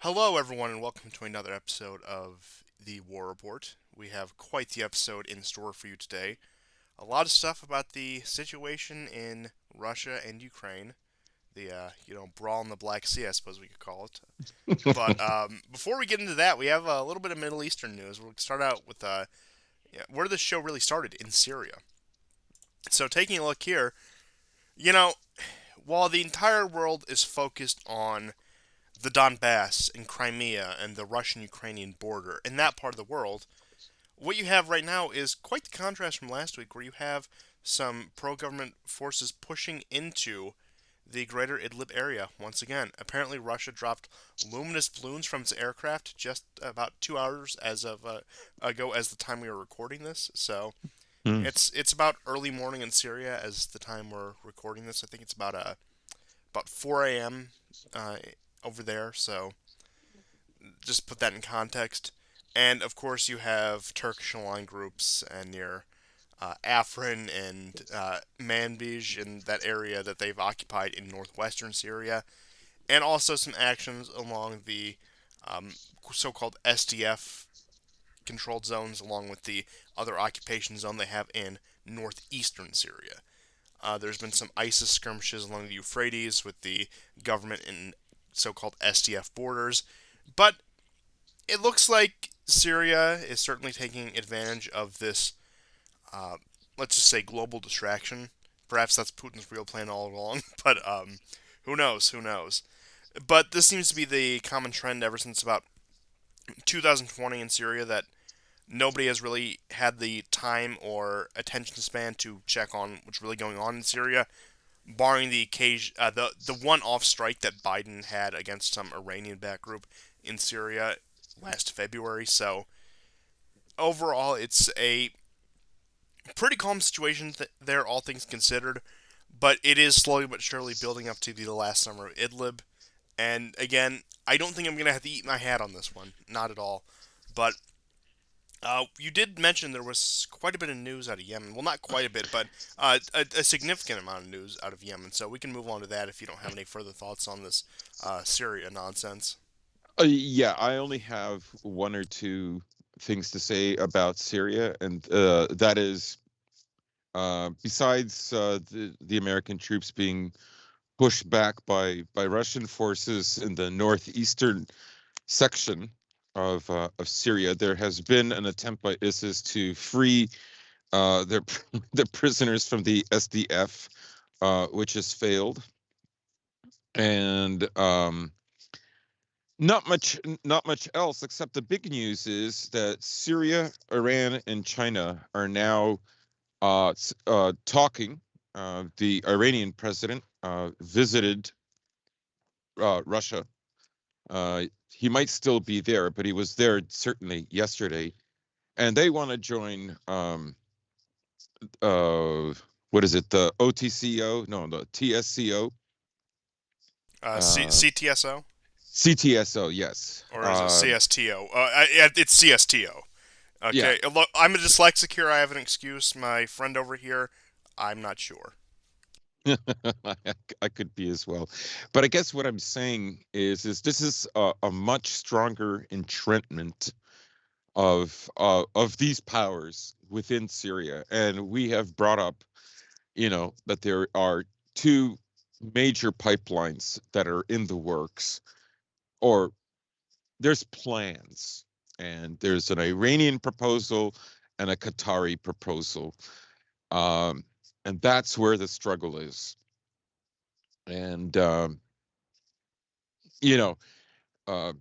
Hello, everyone, and welcome to another episode of the War Report. We have quite the episode in store for you today. A lot of stuff about the situation in Russia and Ukraine, the brawl in the Black Sea, I suppose we could call it. But before we get into that, we have a little bit of Middle Eastern news. We'll start out with where the show really started in Syria. So, taking a look here, you know, while the entire world is focused on the Donbass and Crimea and the Russian-Ukrainian border in that part of the world, what you have right now is quite the contrast from last week, where you have some pro-government forces pushing into the greater Idlib area once again. Apparently, Russia dropped luminous balloons from its aircraft just about 2 hours ago, as the time we were recording this. So Hmm. it's about early morning in Syria as the time we're recording this. I think it's about 4 a.m. Over there. So just put that in context. And of course, you have Turkish aligned groups and near Afrin and Manbij in that area that they've occupied in northwestern Syria, and also some actions along the um, so-called SDF controlled zones, along with the other occupation zone they have in northeastern Syria. There's been some ISIS skirmishes along the Euphrates with the government in so-called SDF borders, but it looks like Syria is certainly taking advantage of this, uh, let's just say, global distraction. Perhaps that's Putin's real plan all along, but who knows? Who knows? But this seems to be the common trend ever since about 2020 in Syria, that nobody has really had the time or attention span to check on what's really going on in Syria, barring the occasion, the one-off strike that Biden had against some Iranian-backed group in Syria last February. So overall, it's a pretty calm situation there, all things considered. But it is slowly but surely building up to be the last summer of Idlib. And again, I don't think I'm gonna have to eat my hat on this one, not at all. But you did mention there was quite a bit of news out of Yemen. Well, not quite a bit, but a significant amount of news out of Yemen. So we can move on to that if you don't have any further thoughts on this Syria nonsense. Yeah, I only have one or two things to say about Syria, and that is, besides the American troops being pushed back by Russian forces in the northeastern section of Syria, there has been an attempt by ISIS to free their their prisoners from the SDF, which has failed, and not much else, except the big news is that Syria, Iran, and China are now talking. The Iranian president visited Russia. He might still be there, but he was there certainly yesterday, and they want to join. Uh, what is it? The OTCO? No, the TSCO. Uh, CTSO, CTSO. Yes. or is it CSTO? It's CSTO. Yeah. Okay, look, I'm a dyslexic here. I have an excuse. My friend over here, I'm not sure. I could be as well, but I guess what I'm saying is this is a much stronger entrenchment of these powers within Syria, and we have brought up, that there are two major pipelines that are in the works, or there's plans, and there's an Iranian proposal and a Qatari proposal, um, and that's where the struggle is, and you know, uh,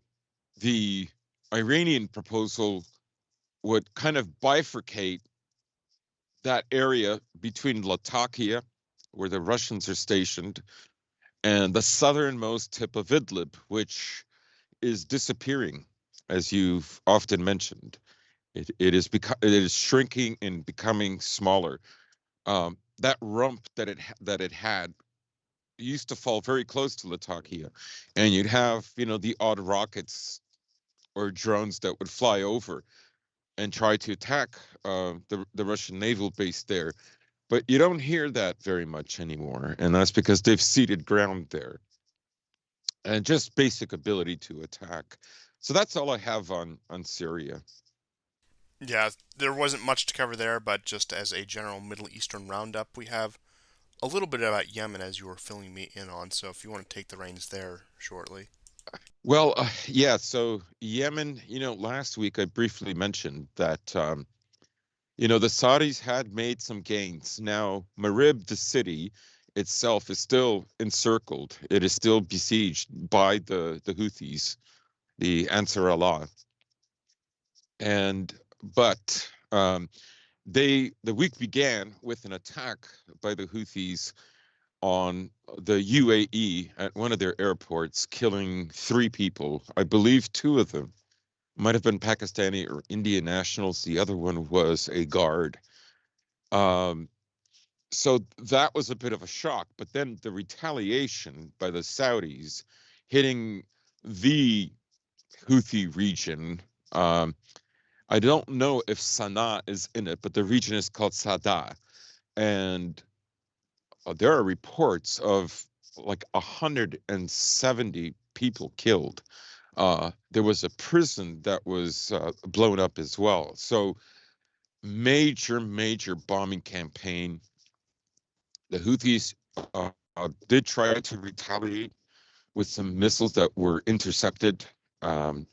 the Iranian proposal would kind of bifurcate that area between Latakia, where the Russians are stationed, and the southernmost tip of Idlib, which is disappearing, as you've often mentioned. It is shrinking and becoming smaller. That rump that it had used to fall very close to Latakia, and you'd have the odd rockets or drones that would fly over and try to attack the Russian naval base there. But you don't hear that very much anymore, and that's because they've ceded ground there. and just basic ability to attack. So that's all I have on Syria. Yeah, there wasn't much to cover there, but just as a general Middle Eastern roundup, we have a little bit about Yemen as you were filling me in on. So if you want to take the reins there shortly. Well, yeah. So Yemen, last week I briefly mentioned that the Saudis had made some gains. Now, Marib, the city itself, is still encircled. It is still besieged by the Houthis, the Ansar Allah, and but the week began with an attack by the Houthis on the UAE at one of their airports, killing 3 people. I believe 2 of them might have been Pakistani or Indian nationals. The other one was a guard. Um, so that was a bit of a shock. But then the retaliation by the Saudis hitting the Houthi region. I don't know if Sana'a is in it, but the region is called Sada. And there are reports of like 170 people killed. There was a prison that was blown up as well. So major bombing campaign. The Houthis did try to retaliate with some missiles that were intercepted. Um,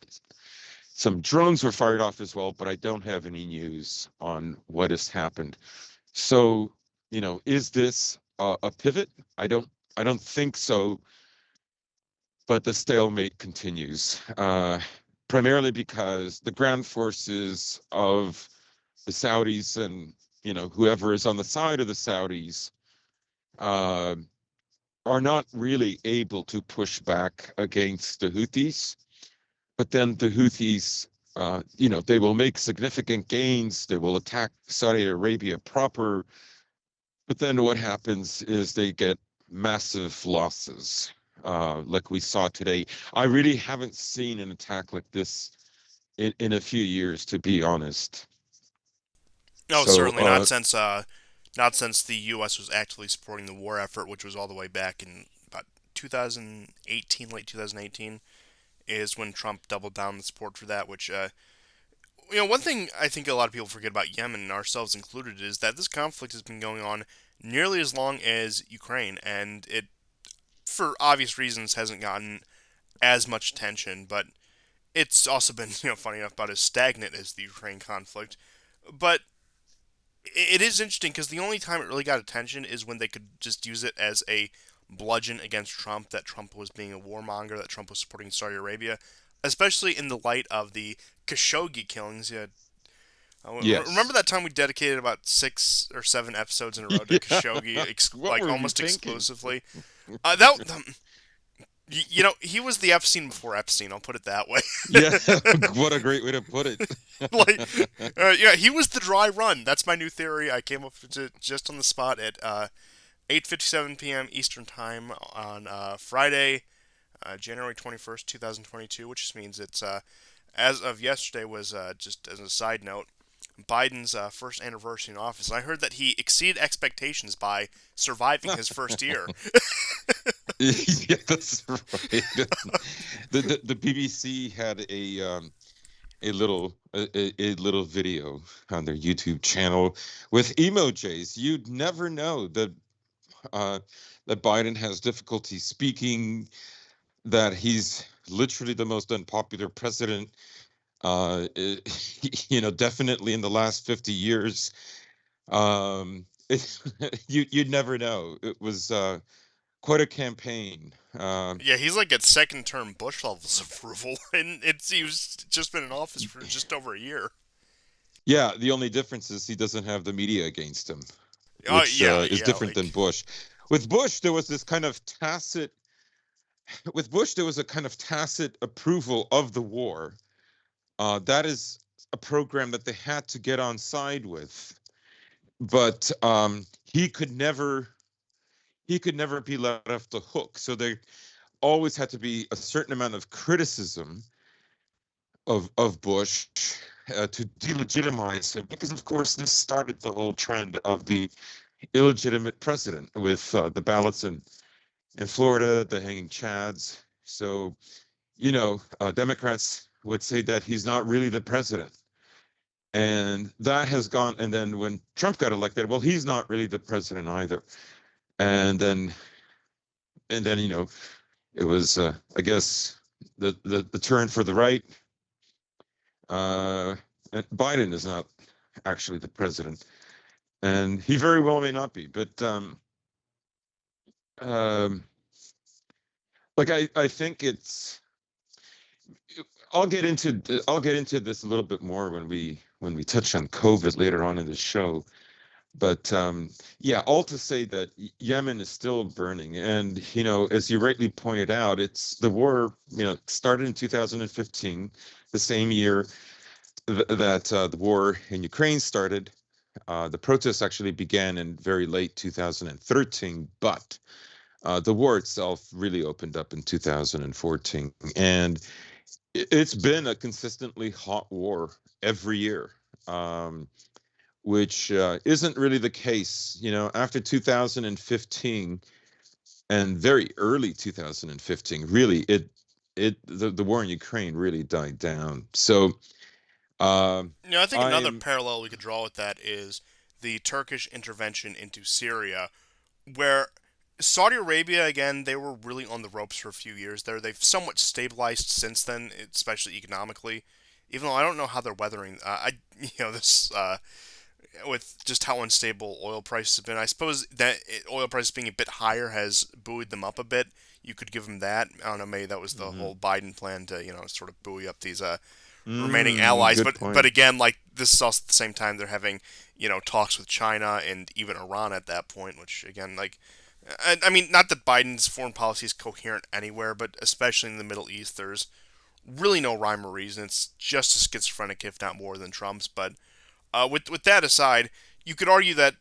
some drones were fired off as well, but I don't have any news on what has happened. So, is this a pivot? I don't think so, but the stalemate continues, primarily because the ground forces of the Saudis and whoever is on the side of the Saudis uh, are not really able to push back against the Houthis. But then the Houthis, they will make significant gains. They will attack Saudi Arabia proper. But then what happens is they get massive losses, like we saw today. I really haven't seen an attack like this in a few years, to be honest. No, So, certainly not since the U.S. was actively supporting the war effort, which was all the way back in about 2018, late 2018, is when Trump doubled down the support for that. Which, one thing I think a lot of people forget about Yemen, and ourselves included, is that this conflict has been going on nearly as long as Ukraine, and it, for obvious reasons, hasn't gotten as much attention. But it's also been, funny enough, about as stagnant as the Ukraine conflict. But it is interesting because the only time it really got attention is when they could just use it as a bludgeon against Trump, that Trump was being a warmonger, that Trump was supporting Saudi Arabia, especially in the light of the Khashoggi killings. Yeah, remember yes. that time we dedicated about 6 or 7 episodes in a row to Yeah. Khashoggi, What like were we almost thinking? exclusively? That he was the Epstein before Epstein. I'll put it that way. Yeah. What a great way to put it. Like, yeah, he was the dry run. That's my new theory. I came up to just on the spot at 8:57 p.m. Eastern Time on Friday, January 21st, 2022, which just means it's as of yesterday was just as a side note, Biden's first anniversary in office. And I heard that he exceeded expectations by surviving his first year. Yeah, that's right. The BBC had a little video on their YouTube channel with emojis. You'd never know uh, that Biden has difficulty speaking, that he's literally the most unpopular president, definitely in the last 50 years. It, you'd never know. It was quite a campaign. Yeah, he's like at second term Bush levels of approval, and he's just been in office for just over a year. Yeah, the only difference is he doesn't have the media against him, Oh which yeah, is yeah, different than like Bush. With Bush, there was this kind of tacit. With Bush, there was a kind of tacit approval of the war. That is a program that they had to get on side with, but he could never be let off the hook. So there always had to be a certain amount of criticism of Bush to delegitimize him, because of course this started the whole trend of the illegitimate president with the ballots in Florida, the hanging chads, So, Democrats would say that he's not really the president. And that has gone. And then when Trump got elected, well, he's not really the president either. And then, it was, I guess, the turn for the right. And Biden is not actually the president, and he very well may not be. But um, like I think it's. I'll get into this a little bit more when we touch on COVID later on in the show. But yeah, all to say that Yemen is still burning, and as you rightly pointed out, it's the war. Started in 2015, the same year that the war in Ukraine started. The protests actually began in very late 2013, but the war itself really opened up in 2014, and it's been a consistently hot war every year. Um, which isn't really the case. After 2015 and very early 2015, really, the war in Ukraine really died down. So I think I another am, parallel we could draw with that is the Turkish intervention into Syria, where Saudi Arabia, again, they were really on the ropes for a few years there. They've somewhat stabilized since then, especially economically. Even though I don't know how they're weathering, this with just how unstable oil prices have been. I suppose that oil prices being a bit higher has buoyed them up a bit. You could give them that. I don't know. Maybe that was the mhm. whole Biden plan to sort of buoy up these remaining allies. Good But point. again, like this is also at the same time they're having talks with China and even Iran at that point. Which again, like I mean, not that Biden's foreign policy is coherent anywhere, but especially in the Middle East, there's really no rhyme or reason. It's just as schizophrenic, if not more, than Trump's. But with that aside, you could argue that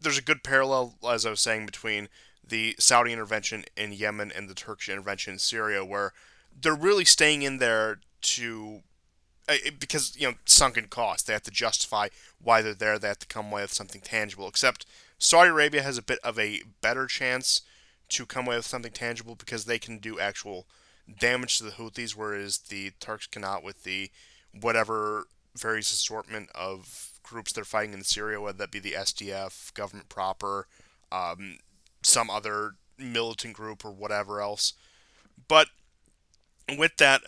there's a good parallel, as I was saying, between the Saudi intervention in Yemen and the Turkish intervention in Syria, where they're really staying in there to because sunken costs. They have to justify why they're there. They have to come away with something tangible. Except Saudi Arabia has a bit of a better chance to come away with something tangible because they can do actual damage to the Houthis, whereas the Turks cannot with the whatever various assortment of groups they're fighting in Syria, whether that be the SDF, government proper, um, some other militant group, or whatever else. But with that,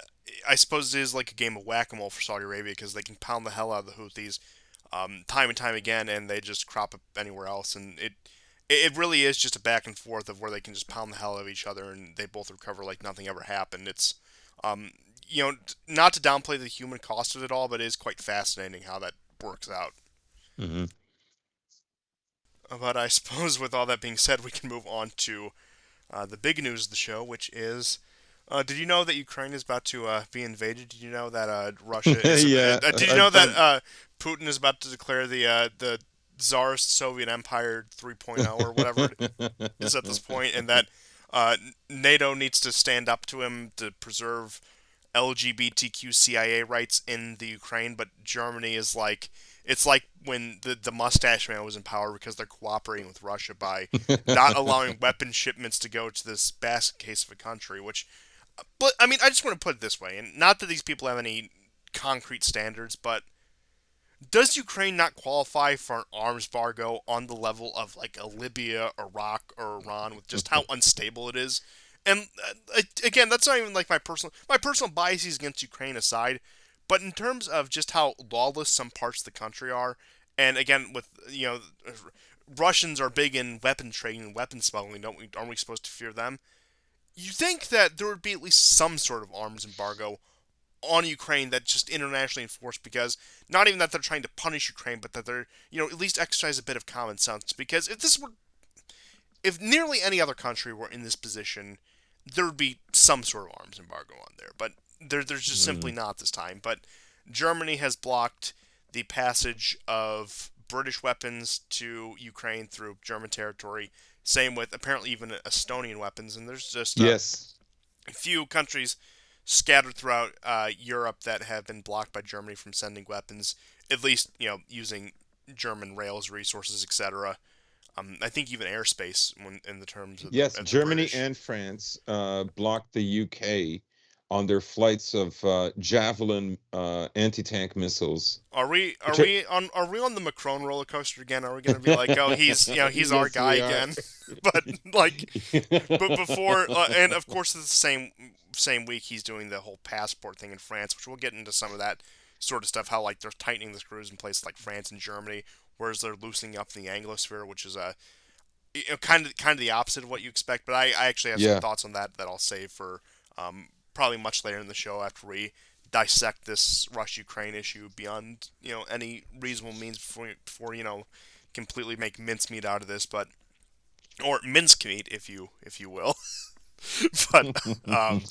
I suppose it is like a game of whack-a-mole for Saudi Arabia because they can pound the hell out of the Houthis time and time again, and they just crop up anywhere else, and it really is just a back and forth of where they can just pound the hell out of each other, and they both recover like nothing ever happened. It's um, not to downplay the human cost of it all, but it is quite fascinating how that works out. Hmm. But I suppose with all that being said, we can move on to the big news of the show, which is did you know that Ukraine is about to be invaded? Did you know that Russia is? Yeah, Did you know that Putin is about to declare the Tsarist Soviet Empire 3.0 or whatever it is at this point, and that NATO needs to stand up to him to preserve LGBTQ CIA rights in the Ukraine, but Germany is like it's like when the mustache man was in power because they're cooperating with Russia by not allowing weapon shipments to go to this basket case of a country, which but I mean I just want to put it this way, and not that these people have any concrete standards, but does Ukraine not qualify for an arms embargo on the level of like a Libya, Iraq, or Iran with just how unstable it is? And again, that's not even like my personal biases against Ukraine aside, but in terms of just how lawless some parts of the country are, and again with Russians are big in weapon trading and weapon smuggling. Aren't we supposed to fear them? You think that there would be at least some sort of arms embargo on Ukraine that's just internationally enforced because not even that they're trying to punish Ukraine, but that they're at least exercise a bit of common sense. Because if nearly any other country were in this position, there would be some sort of arms embargo on there. But there's just simply Mm. not this time. But Germany has blocked the passage of British weapons to Ukraine through German territory. Same with apparently even Estonian weapons, and there's just Yes. a few countries scattered throughout Europe that have been blocked by Germany from sending weapons, at least using German rails, resources, etc. I think even airspace when in the terms Yes, of the Germany British. and France blocked the UK on their flights of Javelin anti-tank missils, Are which are we on the Macron roller coaster again? Are we going to be like, oh, he's our yes, guy we are. again? But like, but before, and of course, it's the same week he's doing the whole passport thing in France, which we'll get into some of that sort of stuff. How like they're tightening the screws in places like France and Germany, whereas they're loosening up the Anglosphere, which is a kind of the opposite of what you expect. But I actually have some Yeah, thoughts on that I'll save for probably much later in the show after we dissect this Russia Ukraine issue beyond any reasonable means before completely make mincemeat out of this, but or mincemeat if you will. But um,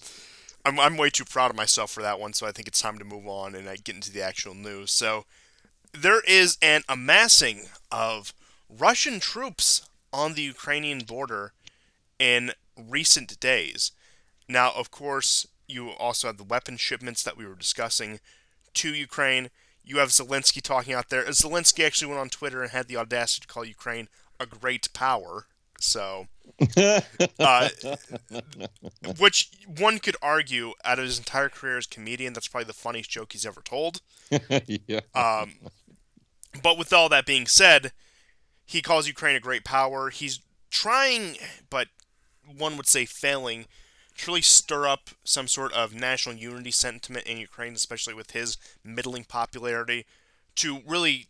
I'm way too proud of myself for that one, so I think it's time to move on and I get into the actual news. So there is an amassing of Russian troops on the Ukrainian border in recent days. Now, of course, you also have the weapon shipments that we were discussing to Ukraine. You have Zelensky talking out there. Zelensky actually went on Twitter and had the audacity to call Ukraine a great power. So, uh, which one could argue, out of his entire career as a comedian, that's probably the funniest joke he's ever told. yeah. Um, but with all that being said, he calls Ukraine a great power. He's trying, but one would say failing, to really stir up some sort of national unity sentiment in Ukraine, especially with his middling popularity, to really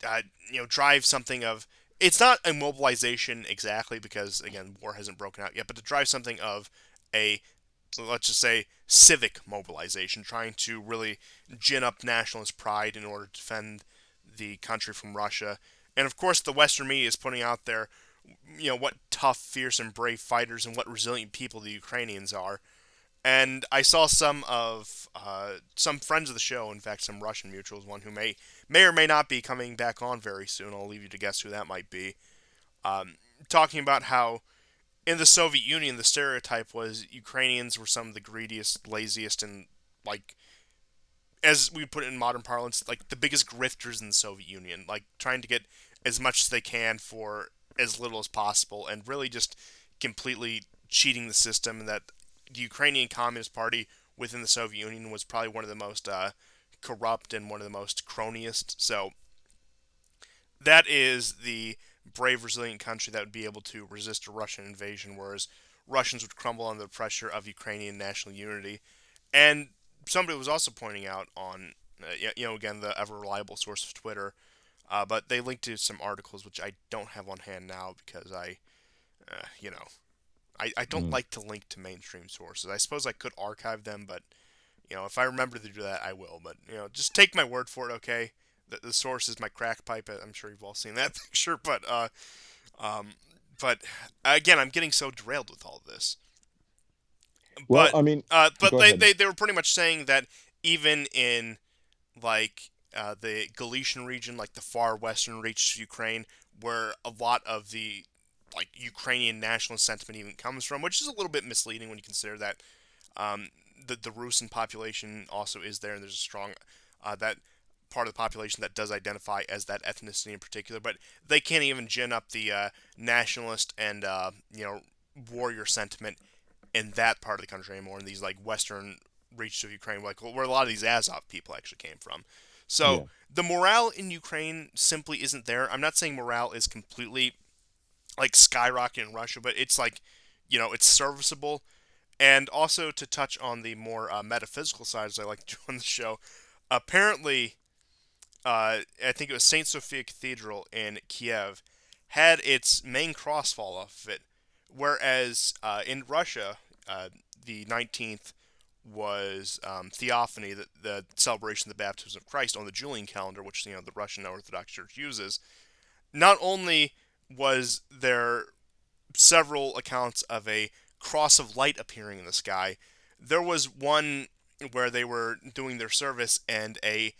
drive something of. It's not a mobilization exactly because again war hasn't broken out yet, but to drive something of a, let's just say, civic mobilization, trying to really gin up nationalist pride in order to defend the country from Russia. And of course, the Western media is putting out there, what tough, fierce, and brave fighters and what resilient people the Ukrainians are. And I saw some friends of the show, in fact, some Russian mutuals, one who may or may not be coming back on very soon. I'll leave you to guess who that might be. Um, Talking about how in the Soviet Union, the stereotype was Ukrainians were some of the greediest, laziest, and like as we put it in modern parlance, like the biggest grifters in the Soviet Union, like trying to get as much as they can for as little as possible, and really just completely cheating the system. And that the Ukrainian Communist Party within the Soviet Union was probably one of the most corrupt and one of the most cronyist. So that is the brave, resilient country that would be able to resist a Russian invasion, whereas Russians would crumble under the pressure of Ukrainian national unity. And somebody was also pointing out on, again, the ever reliable source of Twitter, but they linked to some articles which I don't have on hand now because uh, you know, I don't Mm. like to link to mainstream sources. I suppose I could archive them, but if I remember to do that, I will. But just take my word for it, okay? The source is my crack pipe. I'm sure you've all seen that picture, um, but again, I'm getting so derailed with all this. Well, But I mean, but go they, ahead. they were pretty much saying that even in like the Galician region, like the far western reaches of Ukraine, where a lot of the like Ukrainian nationalist sentiment even comes from, which is a little bit misleading when you consider that um, the Rusin population also is there, and there's a strong that part of the population that does identify as that ethnicity in particular, but they can't even gin up the nationalist and warrior sentiment in that part of the country anymore. In these like western reaches of Ukraine, like where a lot of these Azov people actually came from. So Yeah. the morale in Ukraine simply isn't there. I'm not saying morale is completely like skyrocketing in Russia, but it's like it's serviceable. And also to touch on the more metaphysical side, as I like to do on the show, apparently, I think it was Saint Sophia Cathedral in Kiev had its main cross fall off of it, whereas in Russia, the 19th was Theophany, the celebration of the baptism of Christ on the Julian calendar, which the Russian Orthodox Church uses. Not only was there several accounts of a cross of light appearing in the sky. There was one where they were doing their service and a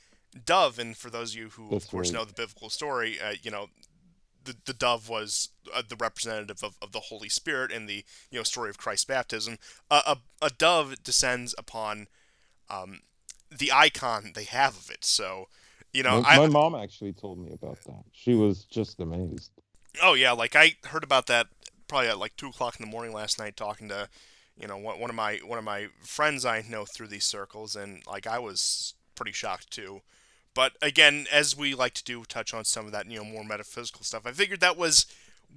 dove, and for those of you who, of That's course, right. know the biblical story, the dove was the representative of the Holy Spirit in the story of Christ's baptism. A dove descends upon um, the icon they have of it. So, My I my mom actually told me about that. She was just amazed. Oh yeah, like I heard about that probably at like 2 o'clock in the morning last night, talking to, one of my friends I know through these circles, and like I was pretty shocked too. But again, as we like to do, touch on some of that, more metaphysical stuff. I figured that was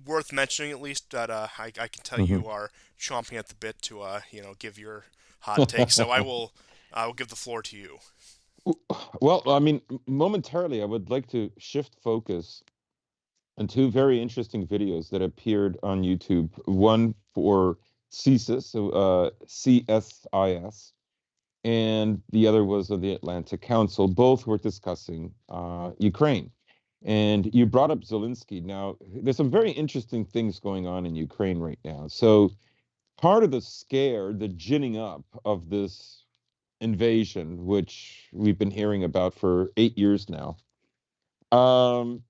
worth mentioning at least. That I can tell Mhm. you are chomping at the bit to give your hot take. So I will give the floor to you. Well, I mean, momentarily, I would like to shift focus on two very interesting videos that appeared on YouTube. One for CSIS, CSIS, and the other was of the Atlantic Council. Both were discussing Ukraine. And you brought up Zelensky. Now, there's some very interesting things going on in Ukraine right now. So, part of the scare, the ginning up of this invasion, which we've been hearing about for 8 years now, um,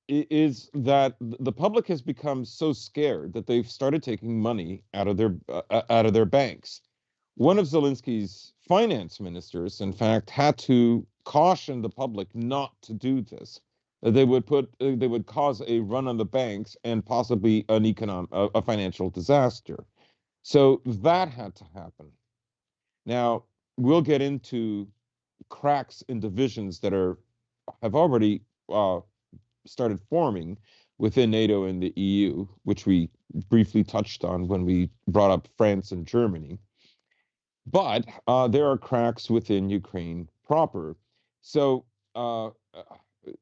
is that the public has become so scared that they've started taking money out of their banks. One of Zelensky's finance ministers, in fact, had to caution the public not to do this. They would cause a run on the banks and possibly a financial disaster. So that had to happen. Now we'll get into cracks in divisions that are have already started forming within NATO and the EU, which we briefly touched on when we brought up France and Germany. But there are cracks within Ukraine proper. So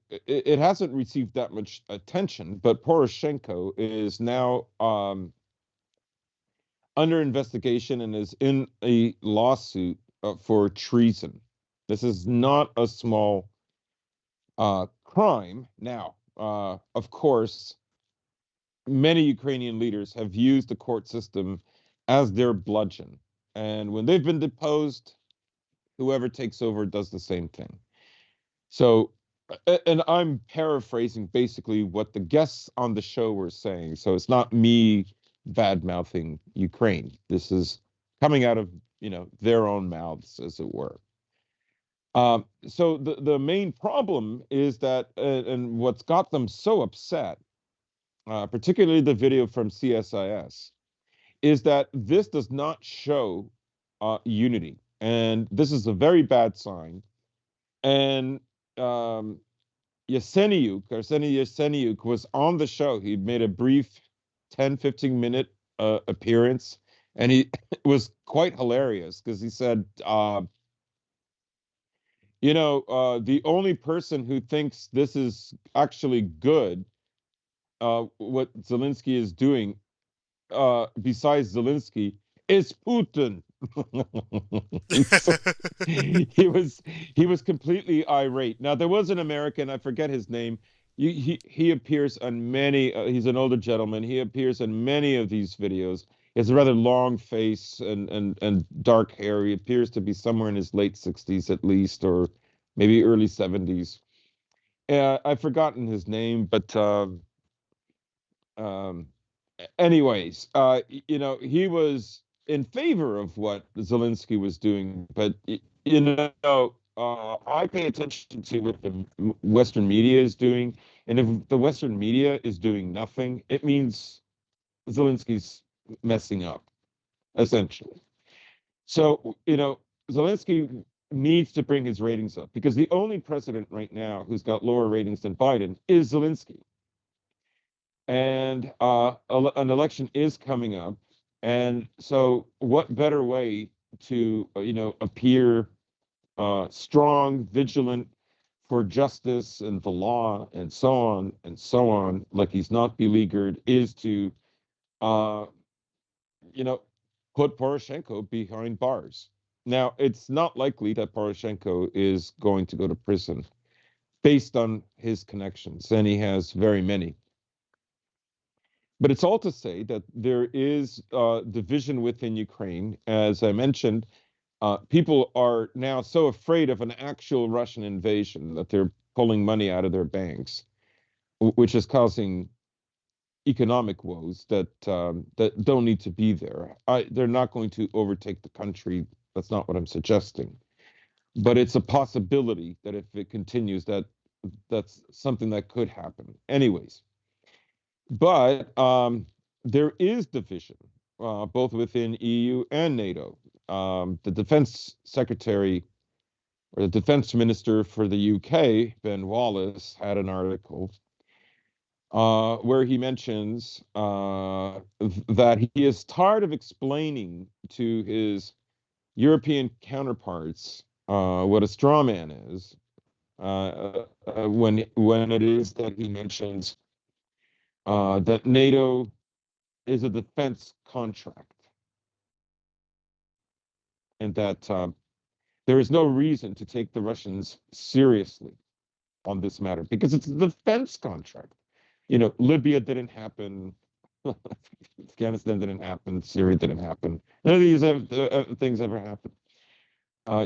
it hasn't received that much attention, but Poroshenko is now under investigation and is in a lawsuit for treason. This is not a small crime. Now, of course, many Ukrainian leaders have used the court system as their bludgeon. And when they've been deposed, whoever takes over does the same thing. So, and I'm paraphrasing basically what the guests on the show were saying. So it's not me bad mouthing Ukraine. This is coming out of their own mouths, as it were. So the main problem is that, and what's got them so upset, particularly the video from CSIS, is that this does not show unity, and this is a very bad sign. And um, Arseniy Yaseniuk was on the show. He made a brief 10, 15-minute appearance, and he it was quite hilarious because he said, the only person who thinks this is actually good, what Zelensky is doing, besides Zelensky, is Putin. So he was completely irate. Now there was an American, I forget his name. He appears on many. He's an older gentleman. He appears in many of these videos. He has a rather long face and dark hair. He appears to be somewhere in his late 60s at least, or maybe early 70s. I've forgotten his name, but um, anyways, he was in favor of what Zelensky was doing, but I pay attention to what the Western media is doing, and if the Western media is doing nothing, it means Zelensky's messing up, essentially. So, Zelensky needs to bring his ratings up because the only president right now who's got lower ratings than Biden is Zelensky. And an election is coming up, and so what better way to appear strong, vigilant for justice and the law and so on and so on, like he's not beleaguered, is to uh, you know put Poroshenko behind bars. Now it's not likely that Poroshenko is going to go to prison based on his connections, and he has very many. But it's all to say that there is division within Ukraine. As I mentioned, people are now so afraid of an actual Russian invasion that they're pulling money out of their banks, which is causing economic woes that don't need to be there. They're not going to overtake the country. That's not what I'm suggesting. But it's a possibility that if it continues, that's something that could happen. Anyways, But there is division, both within EU and NATO. The defense secretary or the defense minister for the UK, Ben Wallace, had an article where he mentions that he is tired of explaining to his European counterparts what a straw man is, when it is that he mentions that NATO is a defense contract, and that there is no reason to take the Russians seriously on this matter because it's a defense contract. Libya didn't happen. Afghanistan didn't happen. Syria didn't happen. None of these things ever happened.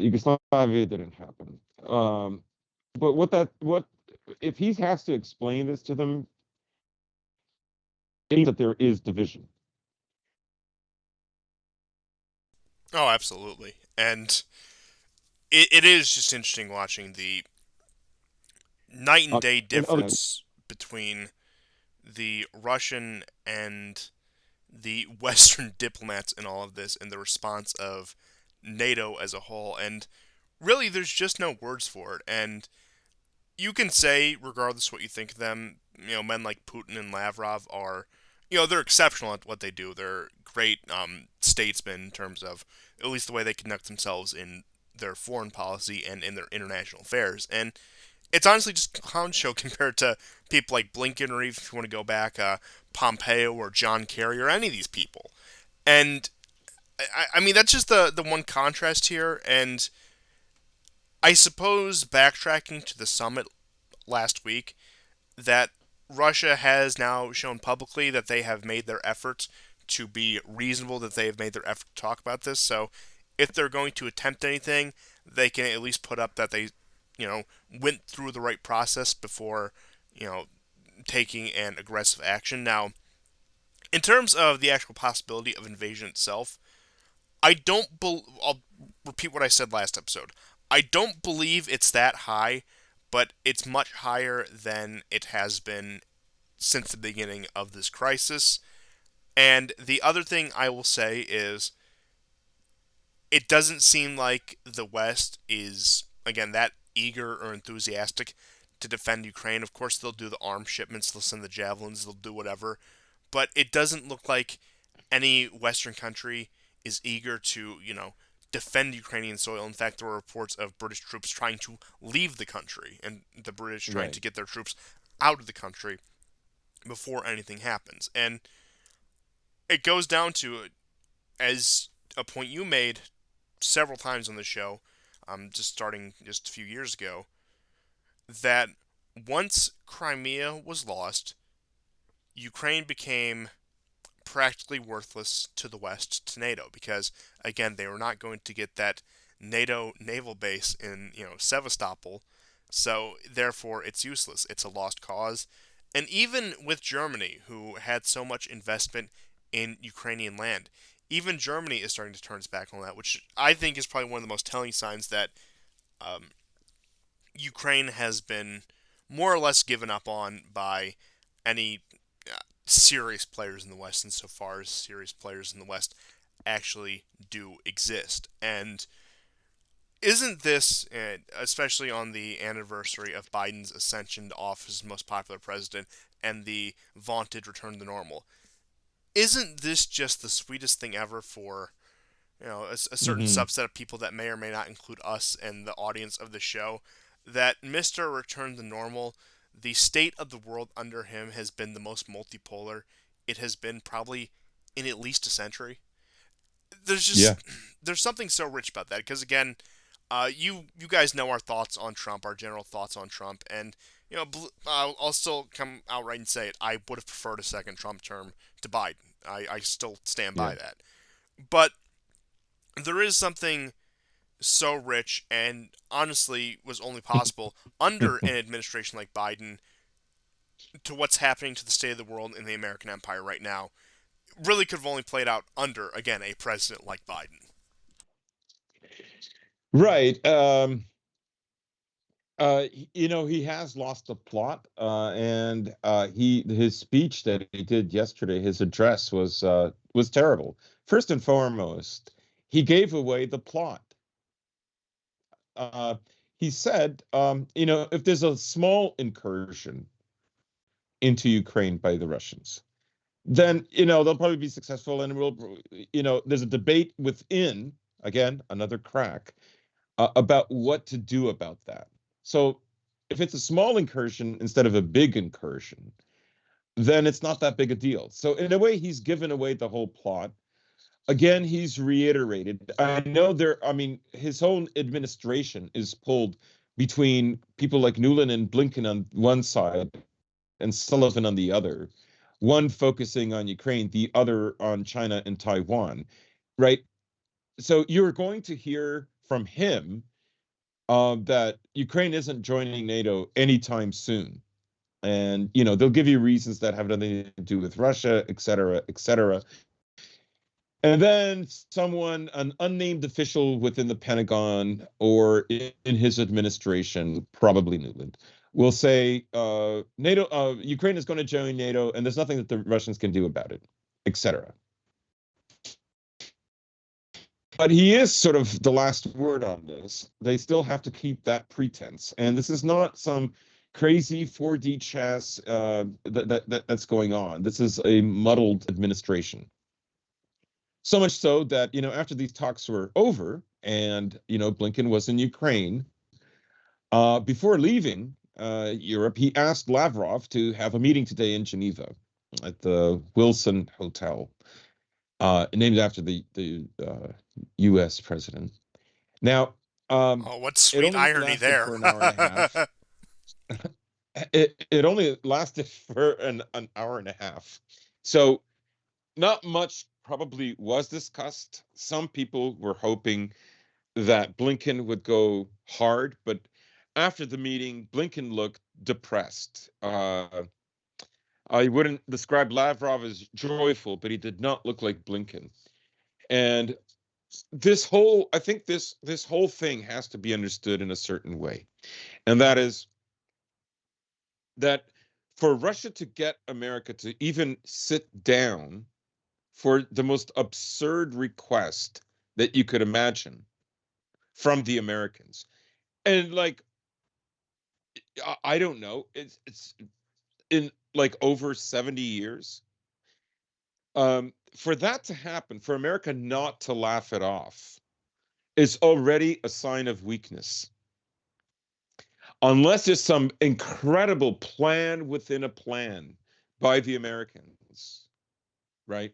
Yugoslavia didn't happen. But what if he has to explain this to them? It means that there is division. Oh, absolutely. And it is just interesting watching the night and day And other, difference between the Russian and the Western diplomats in all of this and the response of NATO as a whole. And really, there's just no words for it. And you can say, regardless what you think of them, men like Putin and Lavrov are, they're exceptional at what they do. They're great statesmen in terms of at least the way they conduct themselves in their foreign policy and in their international affairs. And it's honestly just a clown show compared to people like Blinken, or even if you want to go back, Pompeo or John Kerry or any of these people. And I mean, that's just the one contrast here. And I suppose backtracking to the summit last week, that Russia has now shown publicly that they have made their efforts to be reasonable, that they have made their effort to talk about this. So if they're going to attempt anything, they can at least put up that they, went through the right process before, you know, taking an aggressive action. Now, in terms of the actual possibility of invasion itself, I don't. I'll repeat what I said last episode. I don't believe it's that high, but it's much higher than it has been since the beginning of this crisis. And the other thing I will say is it doesn't seem like the West is, again, that eager or enthusiastic to defend Ukraine. Of course, they'll do the arms shipments, they'll send the javelins, they'll do whatever. But it doesn't look like any Western country is eager to, defend Ukrainian soil. In fact, there were reports of British troops trying to leave the country and the British trying right. to get their troops out of the country before anything happens. And it goes down to, as a point you made several times on the show, just starting just a few years ago, that once Crimea was lost, Ukraine became practically worthless to the West, to NATO, because again they were not going to get that NATO naval base in Sevastopol, so therefore it's useless. It's a lost cause, and even with Germany, who had so much investment in Ukrainian land, even Germany is starting to turn its back on that, which I think is probably one of the most telling signs that um, Ukraine has been more or less given up on by any serious players in the West, insofar as serious players in the West actually do exist. And isn't this, especially on the anniversary of Biden's ascension to office as most popular president and the vaunted return to normal, isn't this just the sweetest thing ever for a certain Hmm. subset of people that may or may not include us and the audience of the show, that Mr. Return to Normal, the state of the world under him has been the most multipolar it has been probably in at least a century. There's Yeah. just there's something so rich about that because again, you guys know our thoughts on Trump, our general thoughts on Trump, and I'll still come outright and say it. I would have preferred a second Trump term to Biden. I still stand Yeah. by that. But there is something so rich and honestly was only possible under an administration like Biden to what's happening to the state of the world in the American empire right now really could have only played out under, again, a president like Biden. Right. He has lost the plot, and his speech that he did yesterday, his address was terrible. First and foremost, he gave away the plot. Uh, he said, if there's a small incursion into Ukraine by the Russians, then they'll probably be successful, and there's a debate within, again, another crack, about what to do about that. So if it's a small incursion instead of a big incursion, then it's not that big a deal. So in a way, he's given away the whole plot. Again, he's reiterated. I mean, his whole administration is pulled between people like Nuland and Blinken on one side and Sullivan on the other, one focusing on Ukraine, the other on China and Taiwan, right? So you're going to hear from him that Ukraine isn't joining NATO anytime soon. And, they'll give you reasons that have nothing to do with Russia, et cetera, et cetera. And then an unnamed official within the Pentagon or in his administration, probably Newland, will say Ukraine is going to join NATO, and there's nothing that the Russians can do about it, etc. But he is sort of the last word on this. They still have to keep that pretense, and this is not some crazy 4D chess that's going on. This is a muddled administration. So much so that, after these talks were over and, Blinken was in Ukraine, before leaving Europe, he asked Lavrov to have a meeting today in Geneva at the Wilson Hotel, named after the U.S. president. Now, Oh, what it sweet only irony lasted there. for an hour and a half. It only lasted for an hour and a half. So not much probably was discussed. Some people were hoping that Blinken would go hard, but after the meeting, Blinken looked depressed. I wouldn't describe Lavrov as joyful, but he did not look like Blinken. And I think this whole thing has to be understood in a certain way, and that is that for Russia to get America to even sit down for the most absurd request that you could imagine from the Americans. And like, I don't know, it's in like over 70 years. For that to happen, for America not to laugh it off, is already a sign of weakness. Unless there's some incredible plan within a plan by the Americans, right?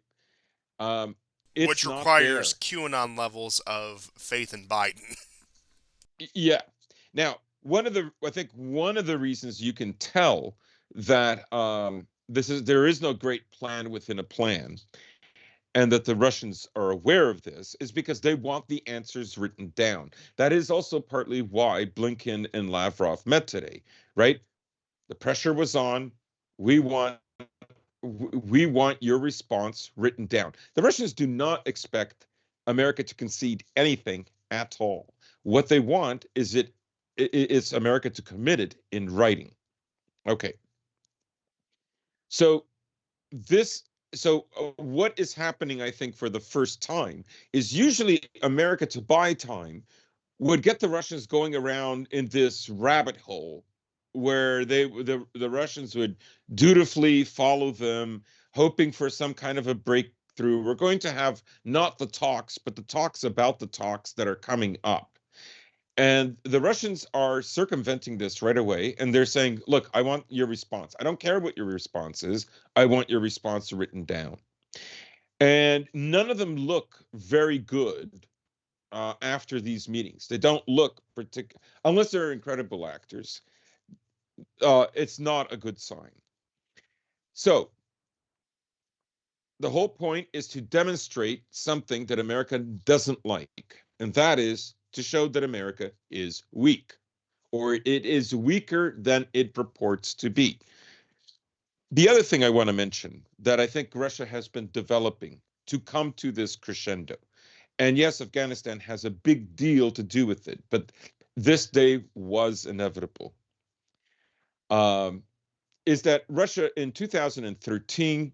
Um, it's Which not requires there. QAnon levels of faith in Biden. Yeah. Now, I think one of the reasons you can tell that there is no great plan within a plan, and that the Russians are aware of this, is because they want the answers written down. That is also partly why Blinken and Lavrov met today, right? The pressure was on. We want we want your response written down. The Russians do not expect America to concede anything at all. What they want is it's America to commit it in writing. Okay. So this what is happening, I think, for the first time is usually America, to buy time, would get the Russians going around in this rabbit hole where the Russians would dutifully follow them, hoping for some kind of a breakthrough. We're going to have not the talks, but the talks about the talks that are coming up. And the Russians are circumventing this right away. And they're saying, look, I want your response. I don't care what your response is. I want your response written down. And none of them look very good after these meetings. They don't look particular, unless they're incredible actors. It's not a good sign. So the whole point is to demonstrate something that America doesn't like, and that is to show that America is weak, or it is weaker than it purports to be. The other thing I want to mention that I think Russia has been developing to come to this crescendo, and yes, Afghanistan has a big deal to do with it, but this day was inevitable, um, is that Russia in 2013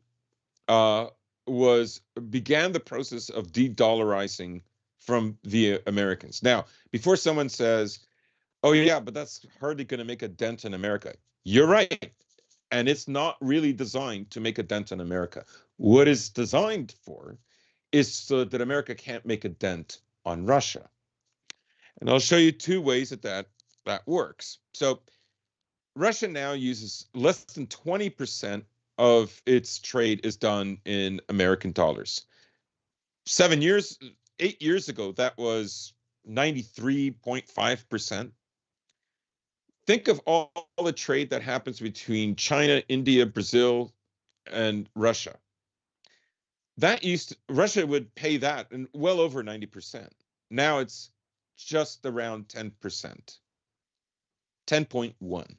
uh, was began the process of de-dollarizing from the Americans. Now, before someone says, "Oh yeah, but that's hardly going to make a dent in America," you're right, and it's not really designed to make a dent in America. What it's designed for is so that America can't make a dent on Russia. And I'll show you two ways that works. So Russia now uses less than 20% of its trade is done in American dollars. 7 years, 8 years ago, that was 93.5%. Think of all the trade that happens between China, India, Brazil, and Russia. Russia would pay that and well over 90%. Now it's just around 10%, 10.1.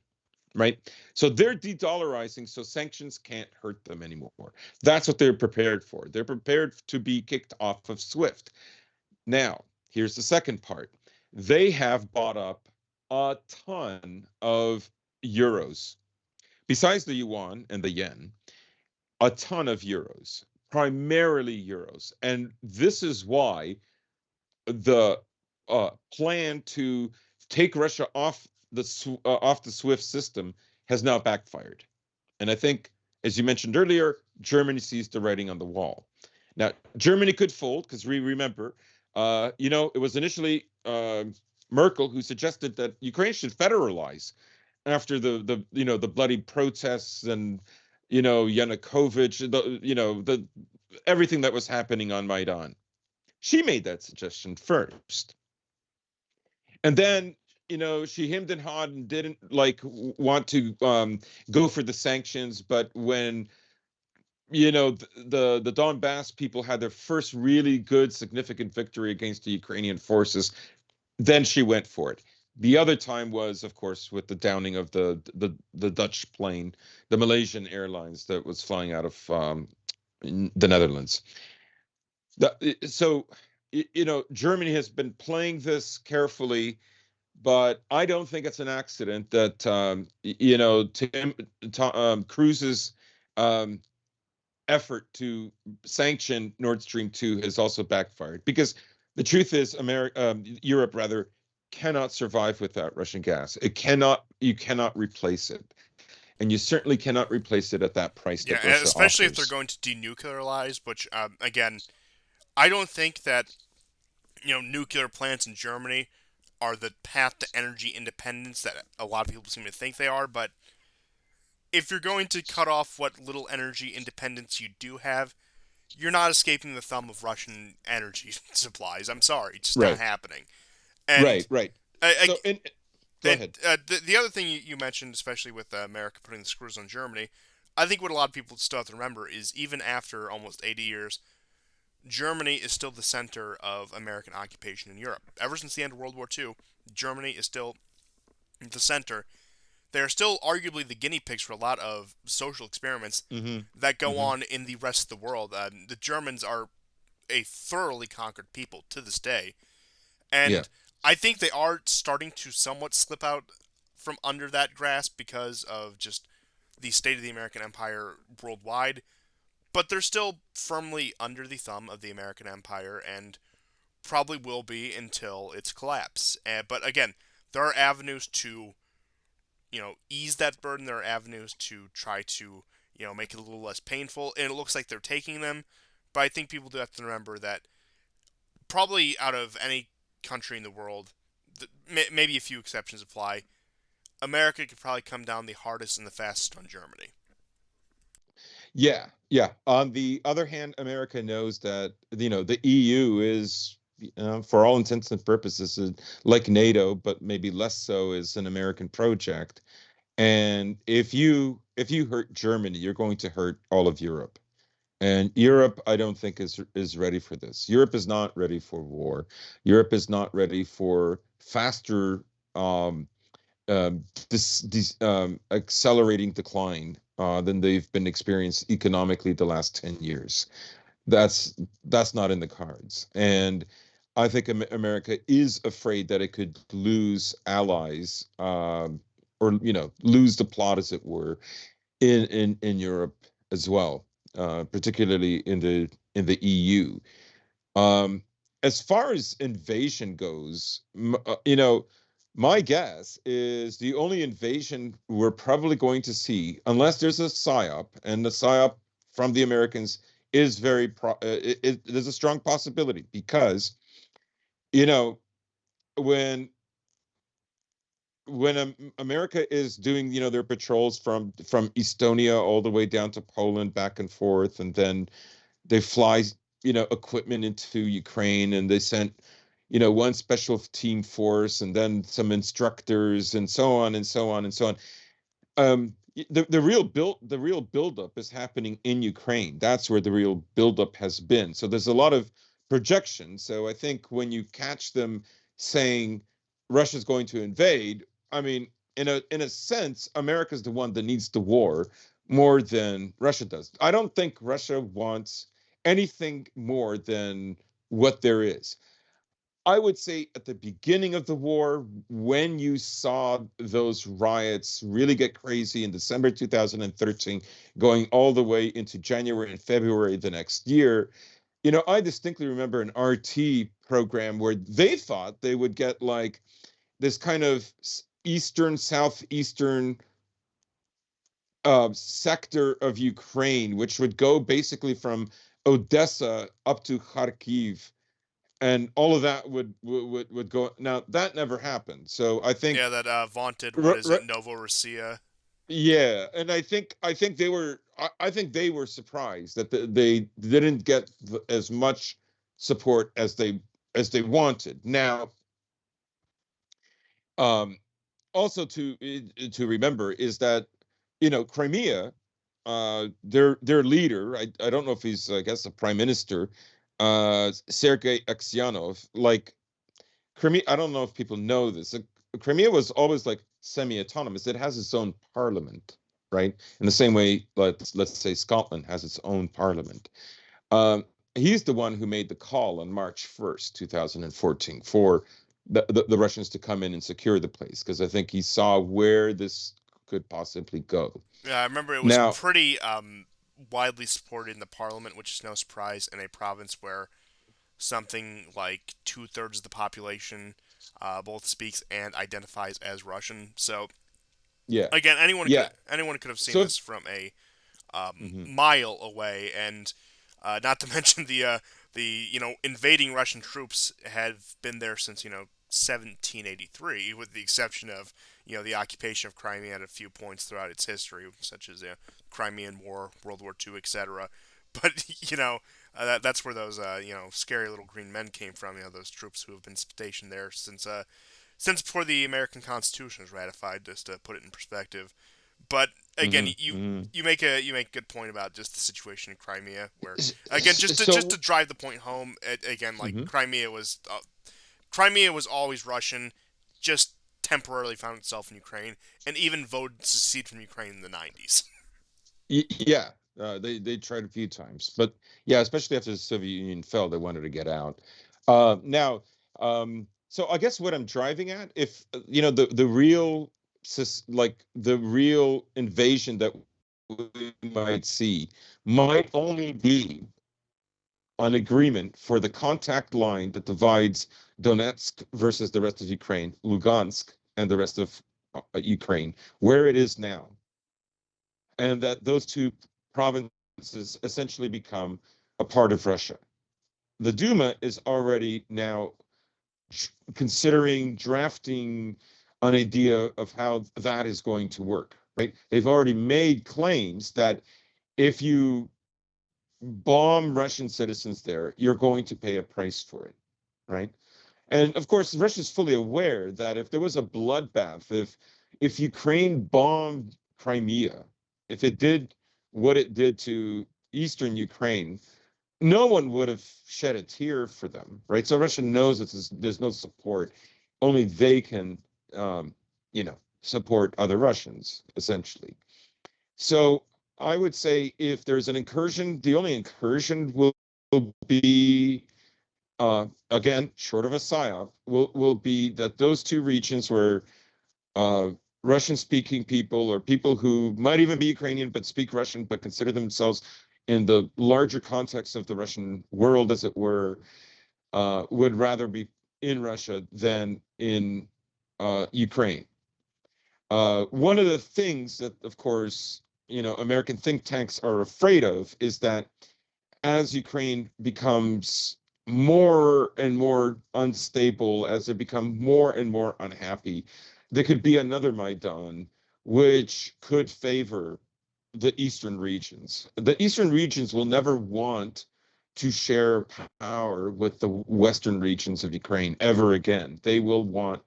Right? So they're de-dollarizing, so sanctions can't hurt them anymore. That's what they're prepared for. They're prepared to be kicked off of SWIFT. Now, here's the second part. They have bought up a ton of euros. Besides the yuan and the yen, a ton of euros, primarily euros. And this is why the plan to take Russia off the SWIFT system has now backfired. And I think, as you mentioned earlier, Germany sees the writing on the wall. Now, Germany could fold because we remember, it was initially Merkel who suggested that Ukraine should federalize after the bloody protests and Yanukovych, the everything that was happening on Maidan. She made that suggestion first. And then, she hemmed and hawed and didn't want to go for the sanctions. But when, the Donbass people had their first really good, significant victory against the Ukrainian forces, then she went for it. The other time was, of course, with the downing of the Dutch plane, the Malaysian Airlines that was flying out of the Netherlands. So, Germany has been playing this carefully, but I don't think it's an accident that Cruz's um, effort to sanction Nord Stream 2 has also backfired, because the truth is, Europe rather cannot survive without Russian gas. You cannot replace it, and you certainly cannot replace it at that price Yeah, that and Russia especially if they're offers. going to denuclearize, which again, I don't think that nuclear plants in Germany are the path to energy independence that a lot of people seem to think they are. But if you're going to cut off what little energy independence you do have, you're not escaping the thumb of Russian energy supplies. I'm sorry, it's just not Right, happening. And right, right. I, So, and go and ahead. the other thing you mentioned, especially with America putting the screws on Germany, I think what a lot of people still have to remember is even after almost 80 years, Germany is still the center of American occupation in Europe. Ever since the end of World War II, Germany is still the center. They are still arguably the guinea pigs for a lot of social experiments Hmm. that go Hmm. on in the rest of the world. The Germans are a thoroughly conquered people to this day, Yeah. and I think they are starting to somewhat slip out from under that grasp because of just the state of the American empire worldwide. But they're still firmly under the thumb of the American empire and probably will be until its collapse. But again, there are avenues to ease that burden. There are avenues to try to make it a little less painful, and it looks like they're taking them. But I think people do have to remember that probably out of any country in the world, maybe a few exceptions apply. America could probably come down the hardest and the fastest on Germany. Yeah, yeah. On the other hand, America knows that the EU is, for all intents and purposes, like NATO, but maybe less so, is an American project. And if you hurt Germany, you're going to hurt all of Europe. And Europe, I don't think is ready for this. Europe is not ready for war. Europe is not ready for faster um, this accelerating decline than they've been experienced economically the last 10 years. That's not in the cards. And I think America is afraid that it could lose allies, or lose the plot, as it were, in Europe as well, particularly in the EU. Um, as far as invasion goes, my guess is the only invasion we're probably going to see, unless there's a psyop, and the psyop from the Americans is there's a strong possibility, because you know when America is doing their patrols from Estonia all the way down to Poland, back and forth, and then they fly equipment into Ukraine, and they sent one special team force, and then some instructors, and so on and so on and so on. The real buildup is happening in Ukraine. That's where the real buildup has been. So there's a lot of projection. So I think when you catch them saying Russia's going to invade, I mean, in a sense, America's the one that needs the war more than Russia does. I don't think Russia wants anything more than what there is. I would say at the beginning of the war, when you saw those riots really get crazy in December 2013, going all the way into January and February the next year, I distinctly remember an RT program where they thought they would get like this kind of southeastern sector of Ukraine, which would go basically from Odessa up to Kharkiv, and all of that would go. Now that never happened. So I Yeah, think, that vaunted, what is it, Novorossiya? yeah, and I think they were surprised that they didn't get as much support as they wanted. Now, um, also to remember is that Crimea, their leader, I don't know if he's, I guess, a prime minister, Sergei Aksionov, like Crimea. I don't know if people know this. Crimea was always like semi-autonomous. It has its own parliament, right? In the same way, let's say Scotland has its own parliament. He's the one who made the call on March 1st, 2014, for the Russians to come in and secure the place, because I think he saw where this could possibly go. Yeah, I remember it was Now, pretty widely supported in the parliament, which is no surprise in a province where something like 2/3 of the population both speaks and identifies as Russian. So yeah, again, yeah. anyone could have seen So, this from a mhm. mile away, and not to mention the invading Russian troops have been there since 1783, with the exception of the occupation of Crimea at a few points throughout its history, such as the Crimean War, World War II, etc. But that's where those scary little green men came from. Those troops who have been stationed there since before the American Constitution was ratified. Just to put it in perspective. But again, Mhm, mhm. you make a good point about just the situation in Crimea, where again, just to So, drive the point home, again, like mhm. Crimea was always Russian, just temporarily found itself in Ukraine, and even voted to secede from Ukraine in the 90s. Yeah, they tried a few times, but yeah, especially after the Soviet Union fell, they wanted to get out. Now, so I guess what I'm driving at, if the real the real invasion that we might see might only be an agreement for the contact line that divides Donetsk versus the rest of Ukraine, Lugansk and the rest of Ukraine, where it is now, and that those two provinces essentially become a part of Russia. The Duma is already now considering drafting an idea of how that is going to work, right? They've already made claims that if you bomb Russian citizens there, you're going to pay a price for it, right? And of course, Russia is fully aware that if there was a bloodbath, if Ukraine bombed Crimea, if it did what it did to eastern Ukraine, no one would have shed a tear for them, right? So Russia knows that there's no support. Only they can, support other Russians, essentially. So I would say if there's an incursion, the only incursion will be again, short of a psyop, will be that those two regions where uh, Russian-speaking people or people who might even be Ukrainian but speak Russian but consider themselves in the larger context of the Russian world, as it were, would rather be in Russia than in Ukraine. One of the things that, of course, American think tanks are afraid of is that as Ukraine becomes more and more unstable, as they become more and more unhappy, there could be another Maidan, which could favor the eastern regions. The eastern regions will never want to share power with the western regions of Ukraine ever again. They will want,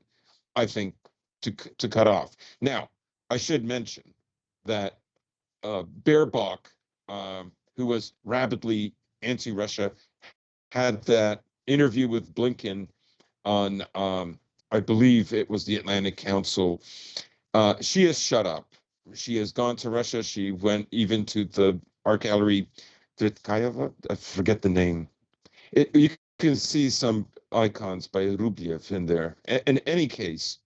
I think, to cut off. Now, I should mention that Baerbock, who was rabidly anti-Russia, had that interview with Blinken on, I believe it was the Atlantic Council. She has shut up. She has gone to Russia. She went even to the art gallery Tretskayeva. I forget the name. You can see some icons by Rublev in there. In any case,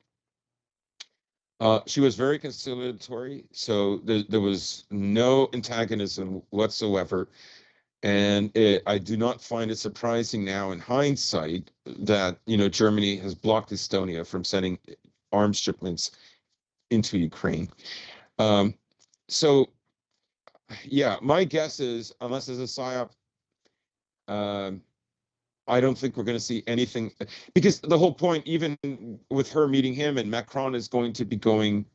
she was very conciliatory, so there was no antagonism whatsoever. And I do not find it surprising now in hindsight that, Germany has blocked Estonia from sending arms shipments into Ukraine. Um, so, yeah, my guess is, unless there's a PSYOP, um, I don't think we're going to see anything, because the whole point, even with her meeting him, and Macron is going to be going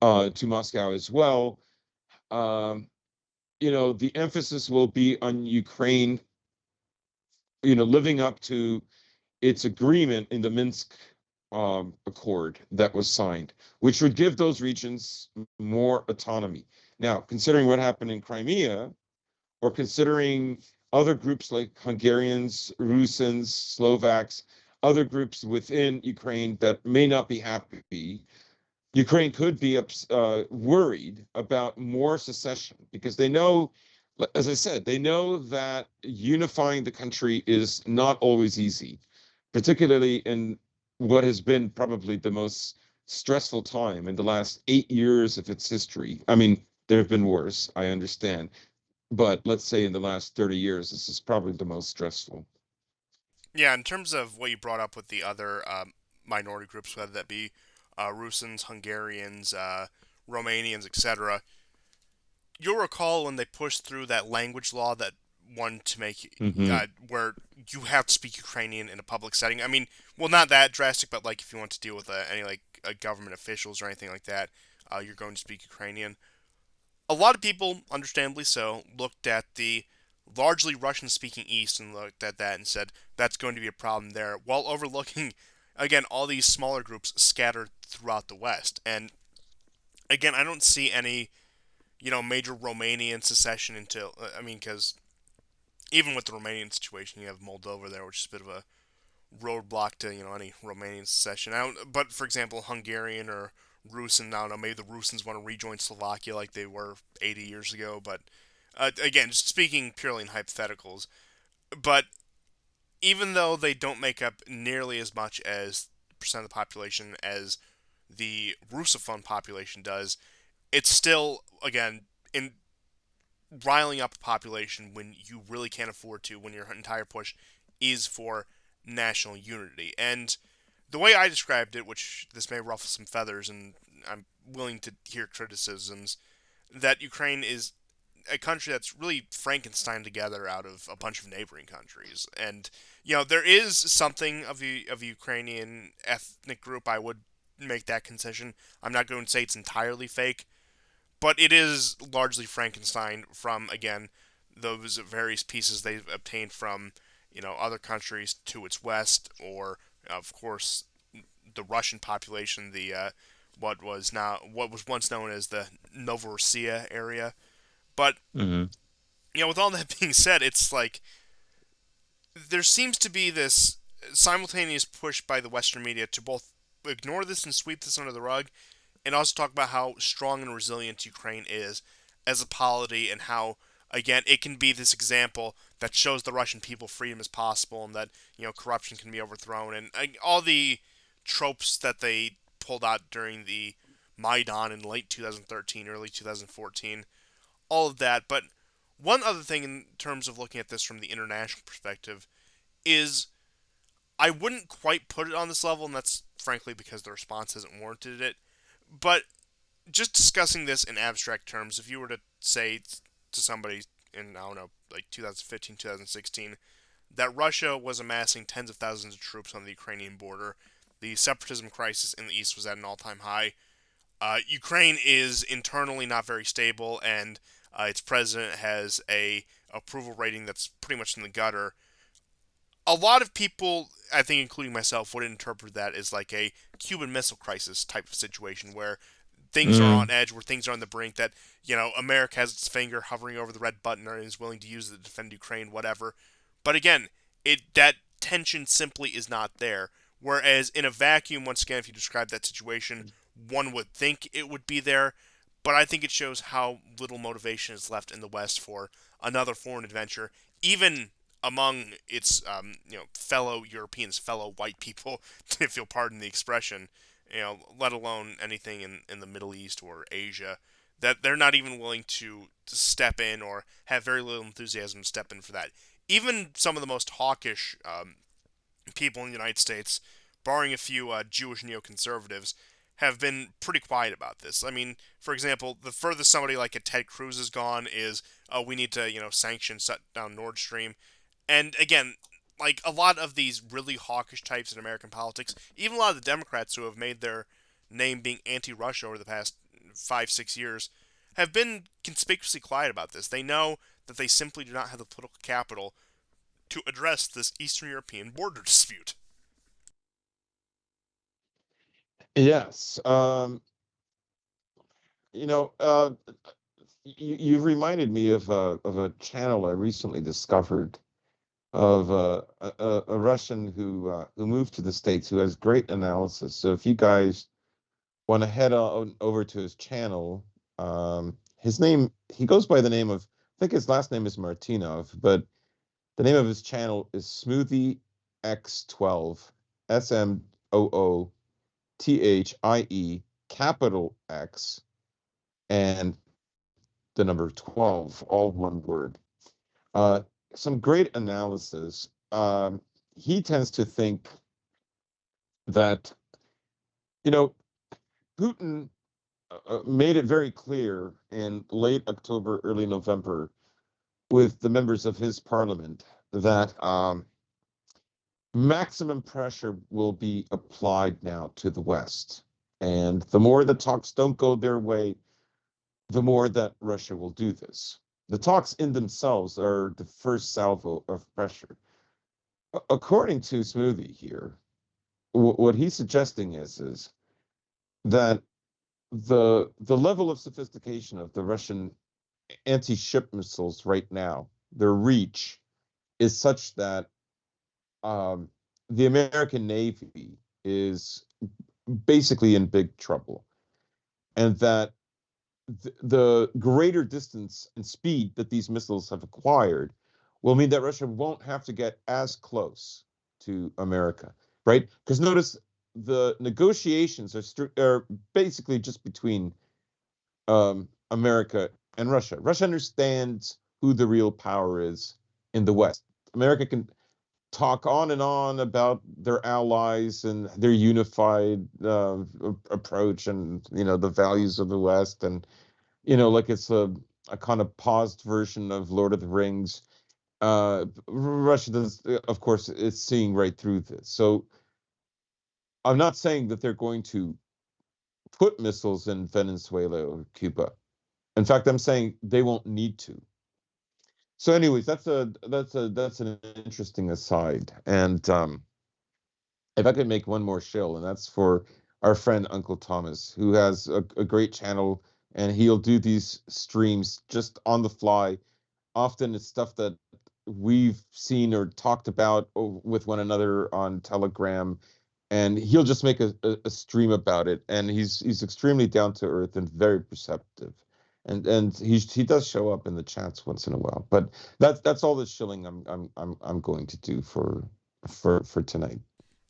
to Moscow as well. Um, the emphasis will be on Ukraine, living up to its agreement in the Minsk Accord that was signed, which would give those regions more autonomy. Now, considering what happened in Crimea, or considering other groups like Hungarians, Rusins, Slovaks, other groups within Ukraine that may not be happy, Ukraine could be worried about more secession, because they know, as I said, they know that unifying the country is not always easy, particularly in what has been probably the most stressful time in the last 8 years of its history. I mean, there have been worse, I understand, but let's say in the last 30 years, this is probably the most stressful. Yeah, in terms of what you brought up with the other minority groups, whether that be Rusins, Hungarians, Romanians, etc., you'll recall when they pushed through that language law that wanted to make Mm-hmm. where you have to speak Ukrainian in a public setting. I mean, well, not that drastic, but like if you want to deal with any like government officials or anything like that, you're going to speak Ukrainian. A lot of people, understandably so, looked at the largely Russian speaking East and looked at that and said that's going to be a problem there, while overlooking, again, all these smaller groups scattered throughout the West. And again, I don't see any, major Romanian secession until, I mean, because even with the Romanian situation, you have Moldova there, which is a bit of a roadblock to, any Romanian secession. But for example, Hungarian or Rusin, I don't know, maybe the Rusins want to rejoin Slovakia like they were 80 years ago. But again, just speaking purely in hypotheticals. But even though they don't make up nearly as much as percent of the population as the Russophone population does, it's still, again, in riling up a population when you really can't afford to, when your entire push is for national unity. And the way I described it, which this may ruffle some feathers, and I'm willing to hear criticisms, that Ukraine is a country that's really Frankenstein together out of a bunch of neighboring countries. And, there is something of a Ukrainian ethnic group. I would make that concession. I'm not going to say it's entirely fake, but it is largely Frankenstein from, again, those various pieces they've obtained from other countries to its west, or of course the Russian population, the what was once known as the Novorossiya area. But Mm-hmm. with all that being said, it's like there seems to be this simultaneous push by the Western media to both ignore this and sweep this under the rug, and also talk about how strong and resilient Ukraine is as a polity, and how again, it can be this example that shows the Russian people freedom is possible and that corruption can be overthrown and all the tropes that they pulled out during the Maidan in late 2013, early 2014, all of that. But one other thing in terms of looking at this from the international perspective is I wouldn't quite put it on this level, and that's frankly because the response hasn't warranted it. But just discussing this in abstract terms, if you were to say to somebody in, I don't know, like 2015, 2016, that Russia was amassing tens of thousands of troops on the Ukrainian border, the separatism crisis in the east was at an all time high. Ukraine is internally not very stable, and its president has a approval rating that's pretty much in the gutter. A lot of people, I think, including myself, would interpret that as like a Cuban Missile Crisis type of situation where things are on Mm. edge, where things are on the brink, that, America has its finger hovering over the red button and is willing to use it to defend Ukraine, whatever. But again, that tension simply is not there. Whereas in a vacuum, once again, if you describe that situation, one would think it would be there. But I think it shows how little motivation is left in the West for another foreign adventure, even among its fellow Europeans, fellow white people, if you'll pardon the expression, let alone anything in the Middle East or Asia, that they're not even willing to step in or have very little enthusiasm to step in for that. Even some of the most hawkish people in the United States, barring a few Jewish neoconservatives, have been pretty quiet about this. I mean, for example, the furthest somebody like a Ted Cruz has gone is, oh, we need to, sanction, shut down Nord Stream. And again, like a lot of these really hawkish types in American politics, even a lot of the Democrats who have made their name being anti-Russia over the past 5, 6 years, have been conspicuously quiet about this. They know that they simply do not have the political capital to address this Eastern European border dispute. Yes. You know, you've reminded me of a channel I recently discovered of a Russian who moved to the States who has great analysis. So if you guys want to head on over to his channel, his name he goes by the name of, I think his last name is Martinov, but the name of his channel is Smoothie X12, SMOOTHIE capital X and the number 12, all one word. Uh, some great analysis. He tends to think that, you know, Putin made it very clear in late October, early November, with the members of his parliament that maximum pressure will be applied now to the West. And the more the talks don't go their way, the more that Russia will do this. The talks in themselves are the first salvo of pressure. According to Smoothie here, what he's suggesting is that the level of sophistication of the Russian anti-ship missiles right now, their reach is such that um, the American Navy is basically in big trouble, and that the greater distance and speed that these missiles have acquired will mean that Russia won't have to get as close to America, right? Because notice the negotiations are basically just between America and Russia. Russia understands who the real power is in the West. America can talk on and on about their allies and their unified approach and the values of the West, and like it's a kind of paused version of Lord of the Rings. Russia does, of course, is seeing right through this. So I'm not saying that they're going to put missiles in Venezuela or Cuba. In fact, I'm saying they won't need to. So, anyways, that's an interesting aside. And if I could make one more shill, and that's for our friend Uncle Thomas, who has a great channel, and he'll do these streams just on the fly. Often it's stuff that we've seen or talked about with one another on Telegram, and he'll just make a stream about it. And he's extremely down to earth and very perceptive. and he does show up in the chats once in a while. But that's all the shilling I'm going to do for tonight.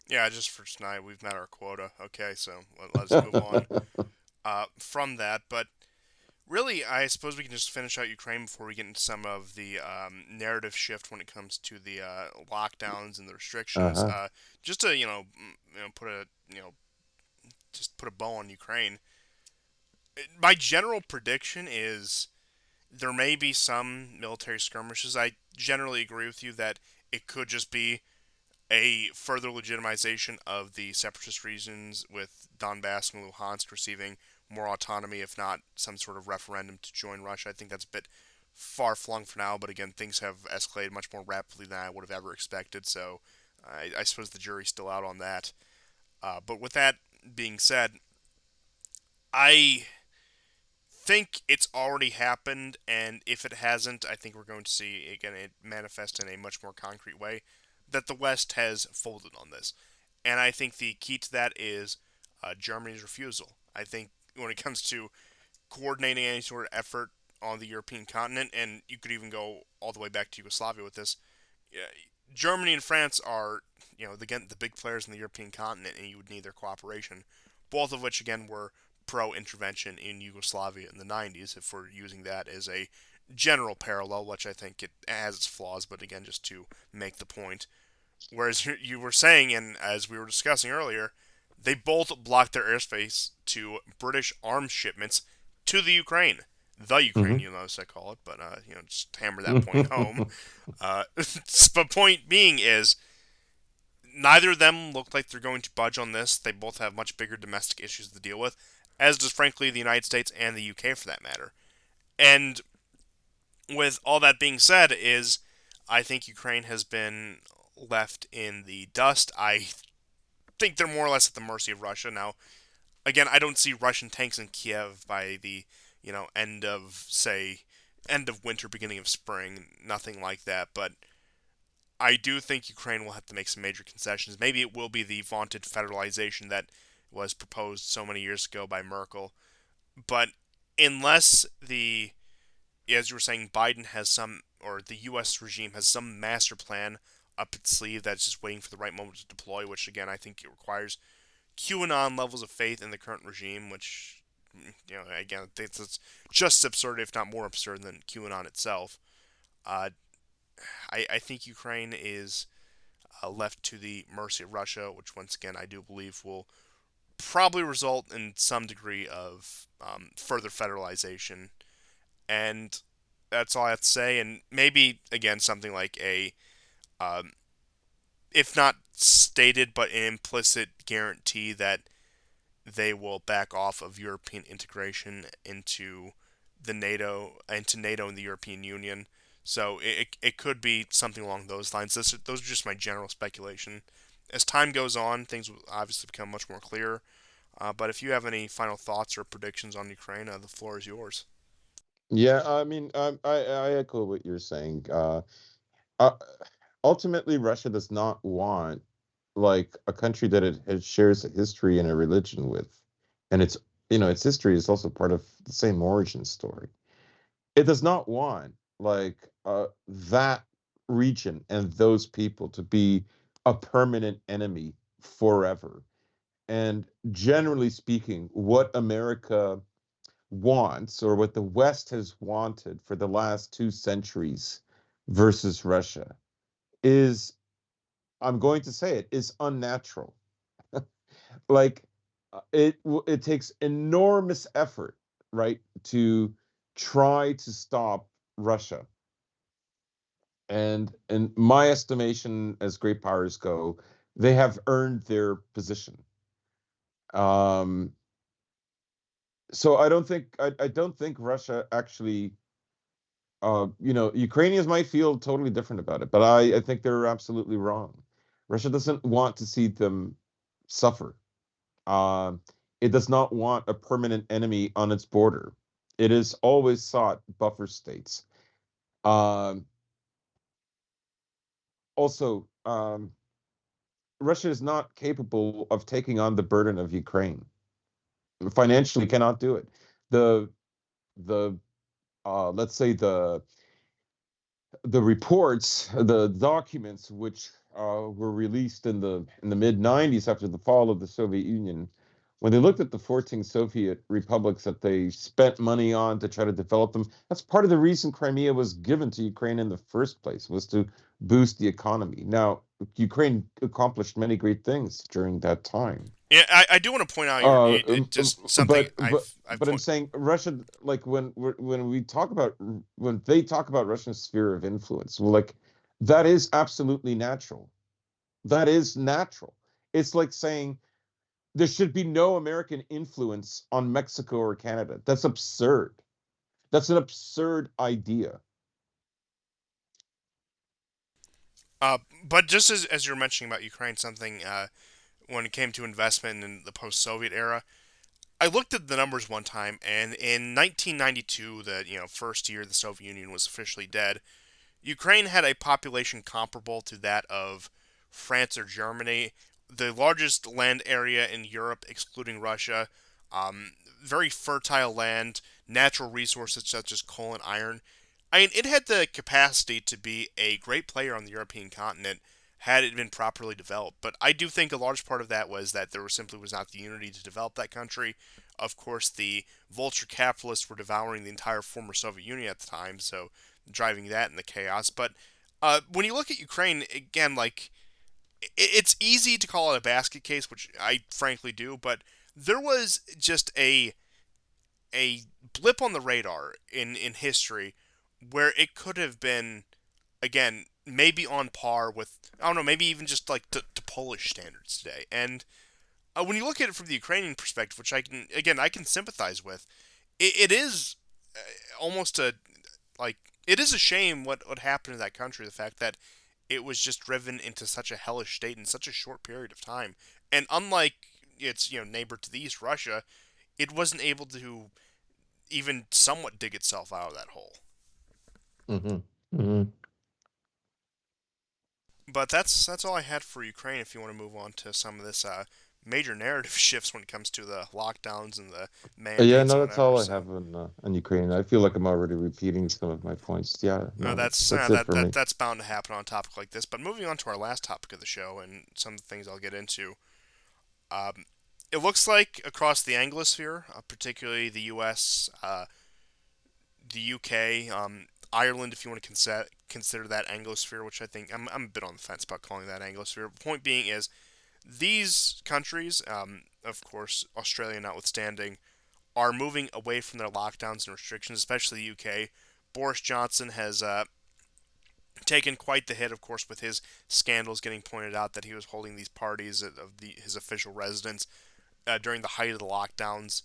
Yeah, just for tonight, we've met our quota. Okay, so let's move on from that. But really, I suppose we can just finish out Ukraine before we get into some of the narrative shift when it comes to the lockdowns and the restrictions. Uh-huh. Just to put a just put a bow on Ukraine. My general prediction is there may be some military skirmishes. I generally agree with you that it could just be a further legitimization of the separatist regions, with Donbass and Luhansk receiving more autonomy, if not some sort of referendum to join Russia. I think that's a bit far flung for now, but again, things have escalated much more rapidly than I would have ever expected, so I suppose the jury's still out on that. But with that being said, I think it's already happened, and if it hasn't, I think we're going to see again it manifest in a much more concrete way that the West has folded on this. And I think the key to that is Germany's refusal. I think when it comes to coordinating any sort of effort on the European continent, and you could even go all the way back to Yugoslavia with this, yeah, Germany and France are, again, the big players in the European continent, and you would need their cooperation. Both of which, again, were pro-intervention in Yugoslavia in the 90s, if we're using that as a general parallel, which I think it has its flaws, but again, just to make the point. Whereas you were saying, and as we were discussing earlier, they both blocked their airspace to British arms shipments to the Ukraine. The Ukraine, Hmm. you notice I call it, but just hammer that point home. But point being is, neither of them look like they're going to budge on this. They both have much bigger domestic issues to deal with, as does frankly the United States and the UK for that matter. And with all that being said, is I think Ukraine has been left in the dust. I think they're more or less at the mercy of Russia now. Again, I don't see Russian tanks in Kiev by the end of winter, beginning of spring. Nothing like that, but I do think Ukraine will have to make some major concessions. Maybe it will be the vaunted federalization that was proposed so many years ago by Merkel. But unless as you were saying, Biden has some, or the U.S. regime has some master plan up its sleeve that's just waiting for the right moment to deploy, which again, I think it requires QAnon levels of faith in the current regime, which, again, it's just as absurd, if not more absurd, than QAnon itself. Uh, I think Ukraine is left to the mercy of Russia, which once again I do believe will probably result in some degree of further federalization. And that's all I have to say. And maybe again something like um, if not stated, but an implicit guarantee that they will back off of European integration into NATO and the European Union. So it could be something along those lines. Those are just my general speculation. As time goes on, things will obviously become much more clear. But if you have any final thoughts or predictions on Ukraine, the floor is yours. Yeah, I mean, I echo what you're saying. Uh, Ultimately, Russia does not want like a country that it shares a history and a religion with, and its history is also part of the same origin story. It does not want like that region and those people to be a permanent enemy forever. And generally speaking, what America wants, or what the West has wanted for the last 2 centuries versus Russia, is, I'm going to say it, is unnatural. Like it takes enormous effort, right, to try to stop Russia. And in my estimation, as great powers go, they have earned their position. Um, so I don't think Russia actually, Ukrainians might feel totally different about it, but I think they're absolutely wrong. Russia doesn't want to see them suffer. Um, it does not want a permanent enemy on its border. It has always sought buffer states. Um, Also, Russia is not capable of taking on the burden of Ukraine. Financially, cannot do it. The the let's say the reports, the documents which were released in the mid '90s after the fall of the Soviet Union, when they looked at the 14 Soviet republics that they spent money on to try to develop them, that's part of the reason Crimea was given to Ukraine in the first place, was to boost the economy. Now, Ukraine accomplished many great things during that time. Yeah, I do want to point out your just something I've I'm point. saying Russia, like when we talk about when they talk about Russia's sphere of influence, well, like that is absolutely natural. That is natural. It's like saying there should be no American influence on Mexico or Canada. That's absurd. That's an absurd idea. But just as you were mentioning about Ukraine, something when it came to investment in the post-Soviet era, I looked at the numbers one time, and in 1992, the first year the Soviet Union was officially dead, Ukraine had a population comparable to that of France or Germany, the largest land area in Europe, excluding Russia. Um, Very fertile land, natural resources such as coal and iron. I mean, it had the capacity to be a great player on the European continent had it been properly developed. But I do think a large part of that was that there simply was not the unity to develop that country. Of course, the vulture capitalists were devouring the entire former Soviet Union at the time, so driving that in the chaos. But when you look at Ukraine again, like it's easy to call it a basket case, which I frankly do, but there was just a blip on the radar in history where it could have been again maybe on par with I don't know maybe even just like to Polish standards today. And when you look at it from the Ukrainian perspective, which I can sympathize with, it is almost a like it is a shame what happened to that country. The fact that it was just driven into such a hellish state in such a short period of time, and unlike its neighbor to the east, Russia, it wasn't able to even somewhat dig itself out of that hole. Hmm. Hmm. But that's all I had for Ukraine. If you want to move on to some of this major narrative shifts when it comes to the lockdowns and the Yeah, mandates no, and that's whatever. all I So have on Ukraine. I feel like I'm already repeating some of my points. Yeah, no, that's it for me. that's bound to happen on a topic like this. But moving on to our last topic of the show and some of the things I'll get into. Um, it looks like across the Anglosphere, particularly the U.S., the UK, Ireland, if you want to consider that Anglosphere, which I think I'm a bit on the fence about calling that Anglosphere. The point being is these countries, of course, Australia notwithstanding, are moving away from their lockdowns and restrictions, especially the UK. Boris Johnson has taken quite the hit, of course, with his scandals getting pointed out that he was holding these parties his official residence during the height of the lockdowns.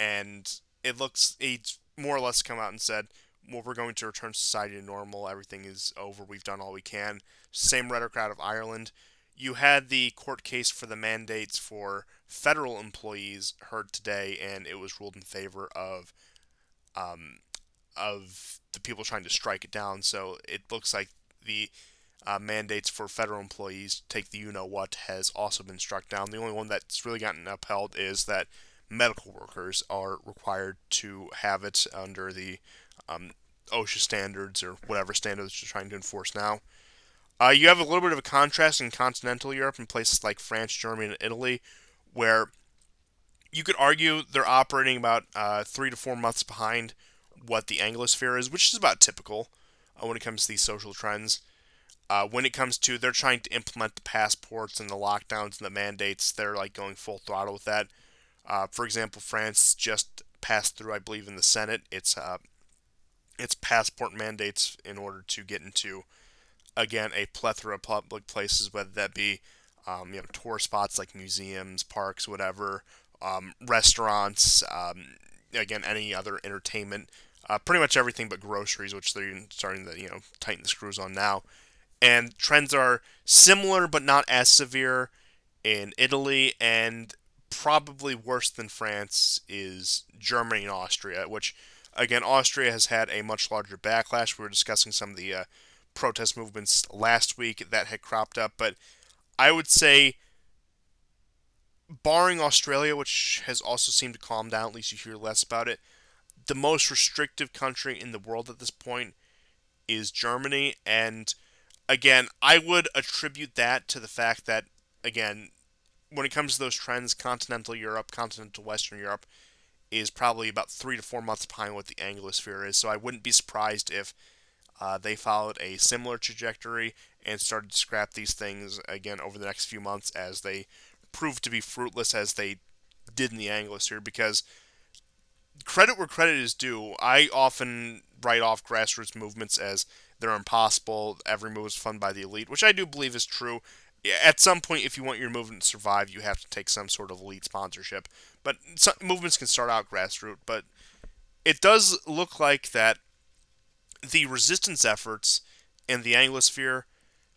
And it looks he's more or less come out and said, "Well, we're going to return society to normal. Everything is over. We've done all we can." Same rhetoric out of Ireland. You had the court case for the mandates for federal employees heard today, and it was ruled in favor um, of the people trying to strike it down. So it looks like the mandates for federal employees take the you know what has also been struck down. The only one that's really gotten upheld is that medical workers are required to have it under the um, OSHA standards or whatever standards you're trying to enforce now. You have a little bit of a contrast in continental Europe in places like France, Germany, and Italy, where you could argue they're operating about 3 to 4 months behind what the Anglosphere is, which is about typical when it comes to these social trends. When it comes to they're trying to implement the passports and the lockdowns and the mandates, they're like going full throttle with that. For example, France just passed through, I believe, in the Senate, its passport mandates in order to get into again a plethora of public places, whether that be tour spots like museums, parks, whatever, restaurants, again any other entertainment, pretty much everything but groceries, which they're starting to tighten the screws on now. And trends are similar but not as severe in Italy, and probably worse than France is Germany and Austria, which, again, Austria has had a much larger backlash. We were discussing some of the protest movements last week that had cropped up, but I would say, barring Australia, which has also seemed to calm down, at least you hear less about it, the most restrictive country in the world at this point is Germany, and again, I would attribute that to the fact that, again, when it comes to those trends, continental Europe, continental Western Europe is probably about 3 to 4 months behind what the Anglosphere is. So I wouldn't be surprised if they followed a similar trajectory and started to scrap these things again over the next few months as they prove to be fruitless as they did in the Anglosphere. Because credit where credit is due, I often write off grassroots movements as they're impossible. Every move is funded by the elite, which I do believe is true. At some point, if you want your movement to survive, you have to take some sort of elite sponsorship. But some movements can start out grassroots. But it does look like that the resistance efforts in the Anglosphere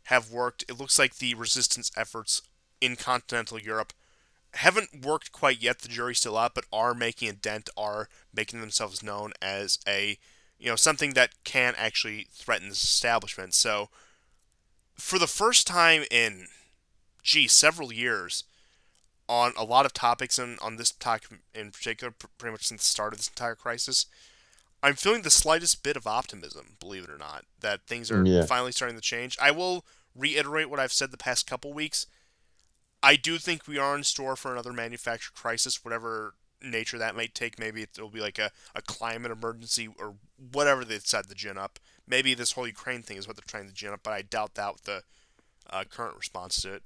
have worked. It looks like the resistance efforts in continental Europe haven't worked quite yet. The jury's still out, but are making a dent, are making themselves known as a something that can actually threaten this establishment. So for the first time in several years on a lot of topics and on this topic in particular, pretty much since the start of this entire crisis, I'm feeling the slightest bit of optimism, believe it or not, that things are Yeah. finally starting to change. I will reiterate what I've said the past couple weeks. I do think we are in store for another manufactured crisis, whatever nature that might take. Maybe it'll be like a climate emergency or whatever they decide to gin up. Maybe this whole Ukraine thing is what they're trying to gin up, but I doubt that with the current response to it.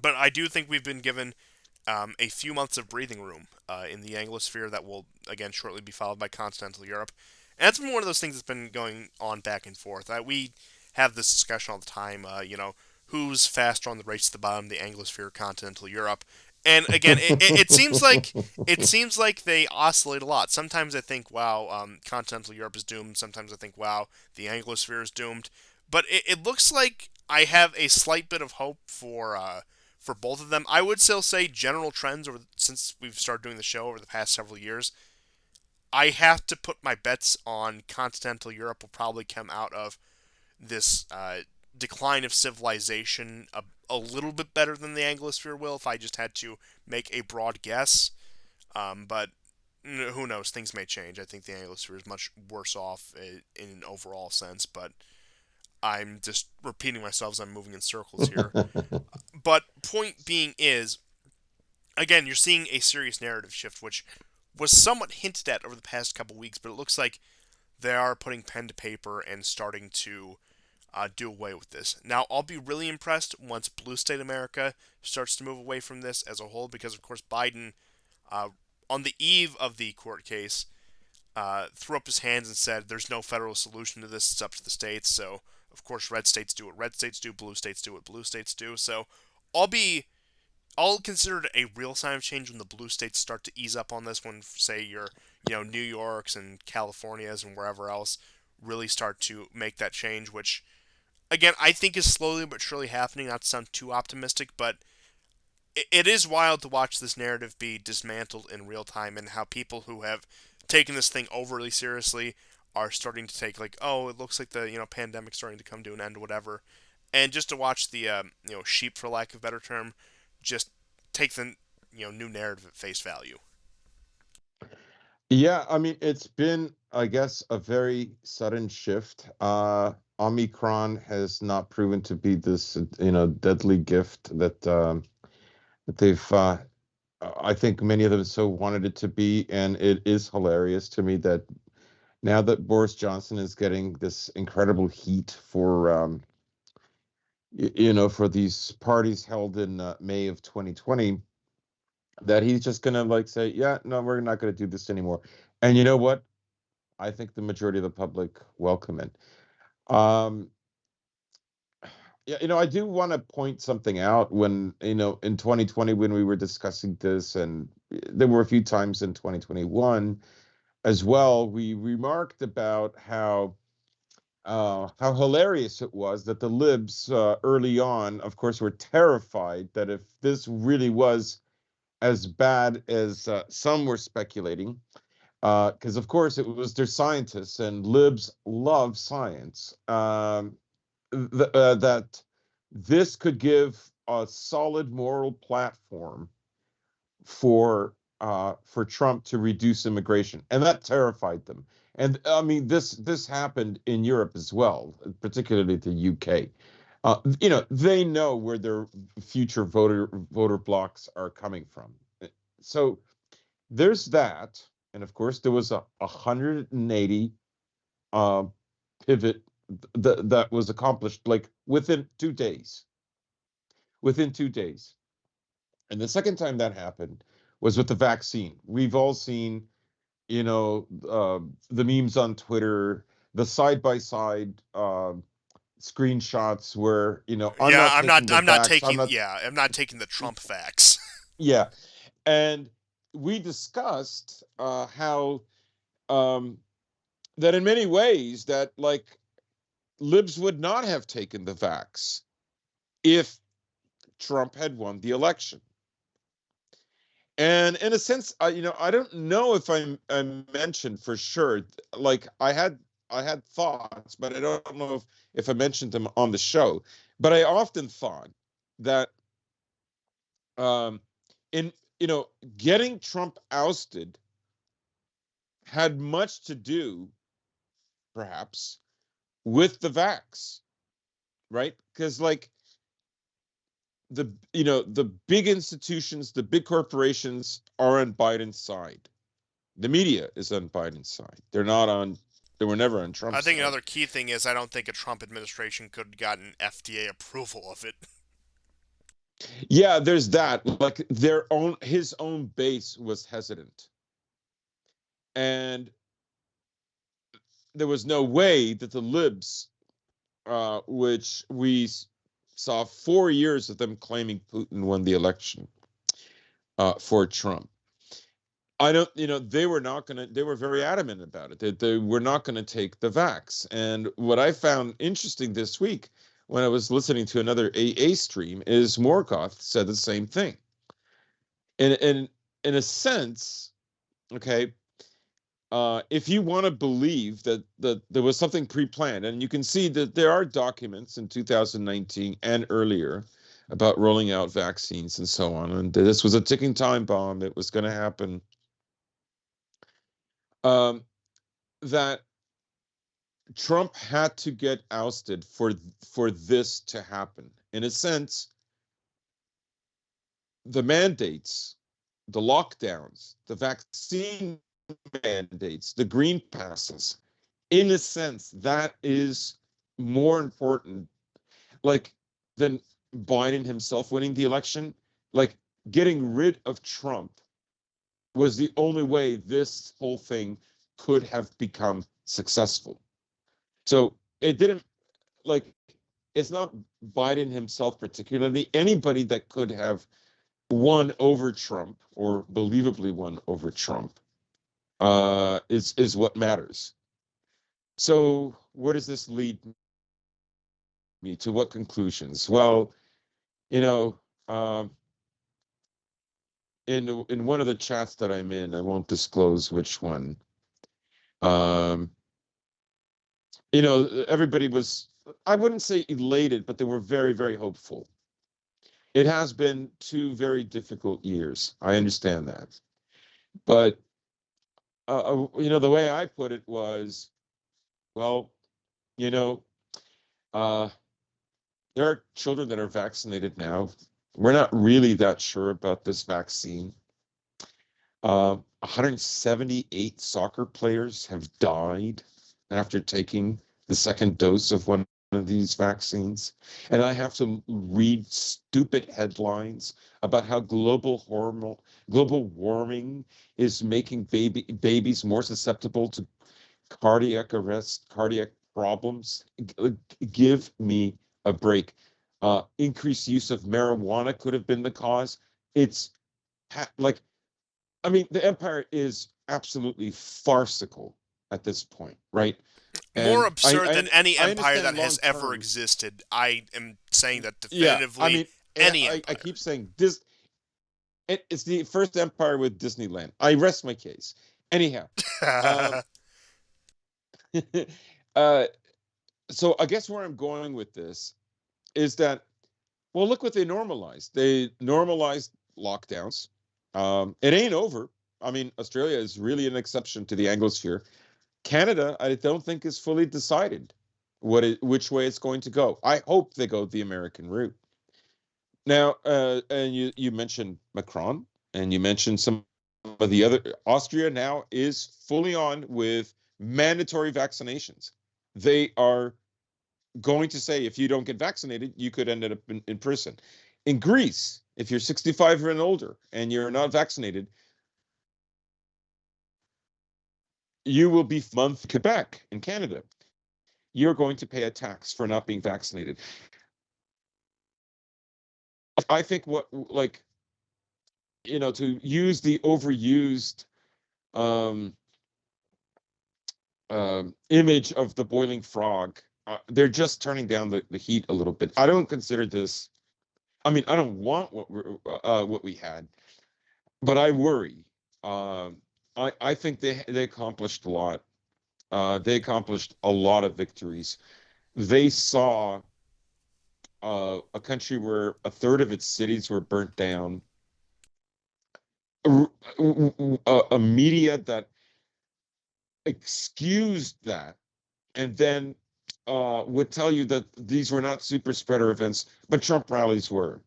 But I do think we've been given a few months of breathing room in the Anglosphere that will, again, shortly be followed by continental Europe. And that's been one of those things that's been going on back and forth. We have this discussion all the time, who's faster on the race to the bottom, the Anglosphere, continental Europe. And again, it seems like they oscillate a lot. Sometimes I think, wow, continental Europe is doomed. Sometimes I think, wow, the Anglosphere is doomed. But it looks like I have a slight bit of hope for both of them. I would still say general trends over since we've started doing the show over the past several years. I have to put my bets on continental Europe will probably come out of this decline of civilization a little bit better than the Anglosphere will. If I just had to make a broad guess, but who knows? Things may change. I think the Anglosphere is much worse off in an overall sense, but I'm just repeating myself as I'm moving in circles here. But point being is, again, you're seeing a serious narrative shift, which was somewhat hinted at over the past couple weeks, but it looks like they are putting pen to paper and starting to do away with this. Now, I'll be really impressed once blue state America starts to move away from this as a whole, because, of course, Biden, uh, on the eve of the court case, threw up his hands and said, there's no federal solution to this, it's up to the states. So, of course, red states do what red states do, blue states do what blue states do. So, I'll be I'll consider it a real sign of change when the blue states start to ease up on this. When, say, New York's and California's and wherever else really start to make that change, which again I think is slowly but surely happening. Not to sound too optimistic, but it is wild to watch this narrative be dismantled in real time, and how people who have taken this thing overly seriously are starting to take, like, oh, it looks like the pandemic starting to come to an end, whatever. And just to watch the sheep, for lack of a better term, just take the new narrative at face value. Yeah, I mean, it's been, I guess, a very sudden shift. Omicron has not proven to be this, deadly gift that they've, I think many of them so wanted it to be. And it is hilarious to me that now that Boris Johnson is getting this incredible heat for, for these parties held in May of 2020, that he's just going to like say, yeah, no, we're not going to do this anymore. And you know what? I think the majority of the public welcome it. Um, yeah, I do want to point something out when, in 2020, when we were discussing this, and there were a few times in 2021 as well, we remarked about how hilarious it was that the libs early on, of course, were terrified that if this really was as bad as some were speculating, because of course it was their scientists, and libs love science, that this could give a solid moral platform for for Trump to reduce immigration, and that terrified them. And I mean, this happened in Europe as well, particularly the UK. They know where their future voter blocks are coming from. So there's that, and of course there was a 180 uh, pivot that was accomplished like within 2 days. Within 2 days. And the second time that happened was with the vaccine. We've all seen, the memes on Twitter, the side by side screenshots where I'm Yeah, not taking the vax. I'm not. I'm not taking the Trump facts. Yeah, and we discussed how um, that in many ways that like libs would not have taken the vax if Trump had won the election. And in a sense, I don't know if I mentioned for sure. Like I had thoughts, but I don't know if I mentioned them on the show. But I often thought that um, in getting Trump ousted had much to do, perhaps, with the vax, right? Because like the big institutions, the big corporations are on Biden's side. The media is on Biden's side. They're not on. They were never on I Trump's think side. another key thing is I don't think a Trump administration could have gotten FDA approval of it. Yeah, there's that. Like his own base was hesitant, and there was no way that the libs, which we saw 4 years of them claiming Putin won the election for Trump. I don't, they were not going to, they were very adamant about it. They were not going to take the vax. And what I found interesting this week when I was listening to another AA stream is Morgoth said the same thing. In a sense, okay, if you want to believe that there was something pre-planned, and you can see that there are documents in 2019 and earlier about rolling out vaccines and so on, and this was a ticking time bomb. It was going to happen. Um, that Trump had to get ousted for this to happen. In a sense, the mandates, the lockdowns, the vaccine mandates, the green passes, in a sense, that is more important, like, than Biden himself winning the election. Like, getting rid of Trump was the only way this whole thing could have become successful. So it didn't, like, it's not Biden himself particularly. Anybody that could have won over Trump or believably won over Trump is what matters. So where does this lead me to? What conclusions? Well, you know, um, in one of the chats that I'm in, I won't disclose which one. Um, everybody was, I wouldn't say elated, but they were very, very hopeful. It has been 2 very difficult years. I understand that. But, the way I put it was, well, you know, uh, there are children that are vaccinated now. We're not really that sure about this vaccine. 178 soccer players have died after taking the second dose of one of these vaccines. And I have to read stupid headlines about how global warming is making babies more susceptible to cardiac arrest, cardiac problems. Give me a break. Increased use of marijuana could have been the cause. It's like, I mean, the empire is absolutely farcical at this point, right? More And absurd than any I empire understand that long has ever term. existed. I am saying that Yeah, I definitively. mean, and Any I empire. keep saying this. It's the first empire with Disneyland. I rest my case. Anyhow, um, uh, so I guess where I'm going with this is that, well, look what they normalized. They normalized lockdowns. It ain't over. I mean, Australia is really an exception to the Anglosphere. Canada, I don't think is fully decided which way it's going to go. I hope they go the American route. Now, and you mentioned Macron, and you mentioned some of the other. Austria now is fully on with mandatory vaccinations. They are going to say if you don't get vaccinated, you could end up in prison. In Greece, if you're 65 and older and you're not vaccinated, you will be month Quebec in Canada. You're going to pay a tax for not being vaccinated. I think what like to use the overused um, image of the boiling frog. They're just turning down the heat a little bit. I don't consider this. I mean, I don't want what we had, but I worry. Um, I think they accomplished a lot. They accomplished a lot of victories. They saw a country where a third of its cities were burnt down, a media that excused that, and then would tell you that these were not super spreader events, but Trump rallies were.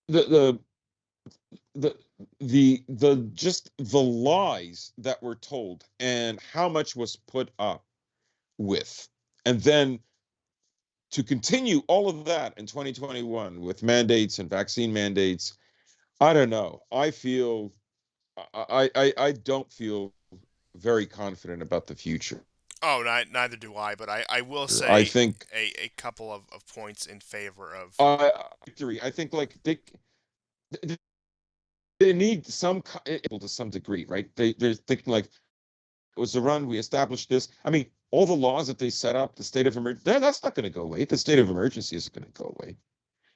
The the the just the lies that were told and how much was put up with, and then to continue all of that in 2021 with mandates and vaccine mandates. I don't know. I feel I don't feel very confident about the future. Oh, neither do I, but I will I say think a couple of points in favor of. victory. I think like they need some to some degree, right? They're thinking like it was a run. We established this. I mean, all the laws that they set up, the state of emergency, that's not going to go away. The state of emergency isn't going to go away.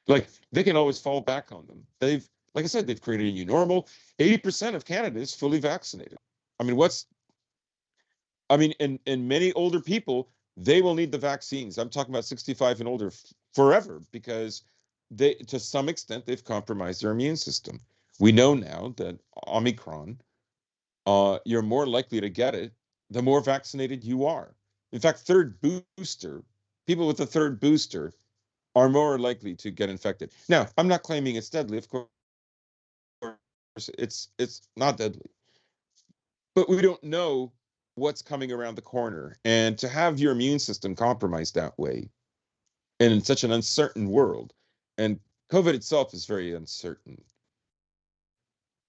Like they can always fall back on them. Like I said, they've created a new normal. 80% of Canada is fully vaccinated. I mean, and many older people, they will need the vaccines. I'm talking about 65 and older forever because to some extent, they've compromised their immune system. We know now that Omicron, you're more likely to get it the more vaccinated you are. In fact, people with a third booster are more likely to get infected. Now, I'm not claiming it's deadly. Of course, it's not deadly, but we don't know what's coming around the corner. And to have your immune system compromised that way and in such an uncertain world, and COVID itself is very uncertain.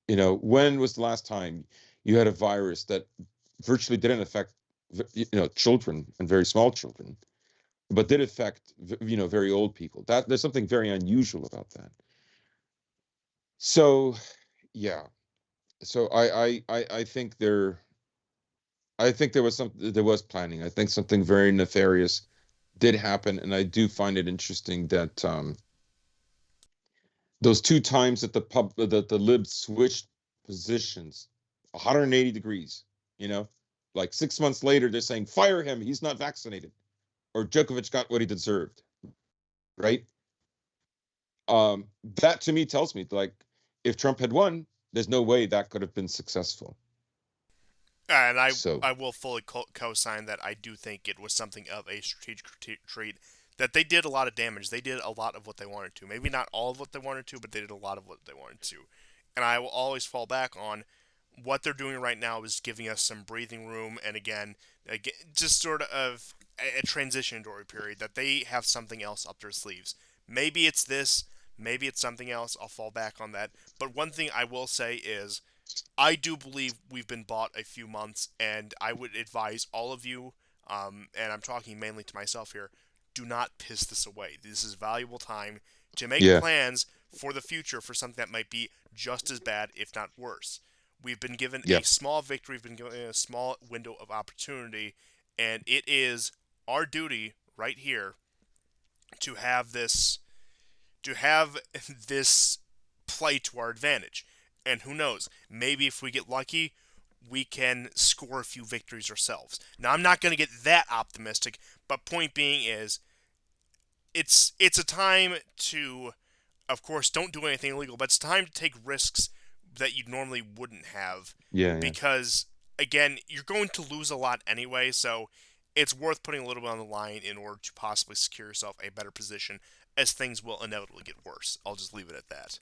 When was the last time you had a virus that virtually didn't affect, children and very small children, but did affect, very old people? That there's something very unusual about that. So, yeah. So I think there was planning. I think something very nefarious did happen, and I do find it interesting that those two times that the libs switched positions 180 degrees, you know, like 6 months later they're saying fire him, he's not vaccinated, or Djokovic got what he deserved, right? That to me tells me like if Trump had won, there's no way that could have been successful. And So I will fully co-sign that I do think it was something of a strategic retreat. That they did a lot of damage. They did a lot of what they wanted to. Maybe not all of what they wanted to, but they did a lot of what they wanted to. And I will always fall back on what they're doing right now is giving us some breathing room, and again just sort of a transitionary period that they have something else up their sleeves. Maybe it's this, maybe it's something else. I'll fall back on that. But one thing I will say is I do believe we've been bought a few months, and I would advise all of you, and I'm talking mainly to myself here, do not piss this away. This is valuable time to make yeah, plans for the future for something that might be just as bad, if not worse. We've been given yeah, a small victory, we've been given a small window of opportunity, and it is our duty right here to have this to have this play to our advantage. And who knows, maybe if we get lucky, we can score a few victories ourselves. Now, I'm not going to get that optimistic, but point being is it's a time to, of course, don't do anything illegal, but it's time to take risks that you normally wouldn't have Yeah, yeah. because again, you're going to lose a lot anyway, so it's worth putting a little bit on the line in order to possibly secure yourself a better position as things will inevitably get worse. I'll just leave it at that.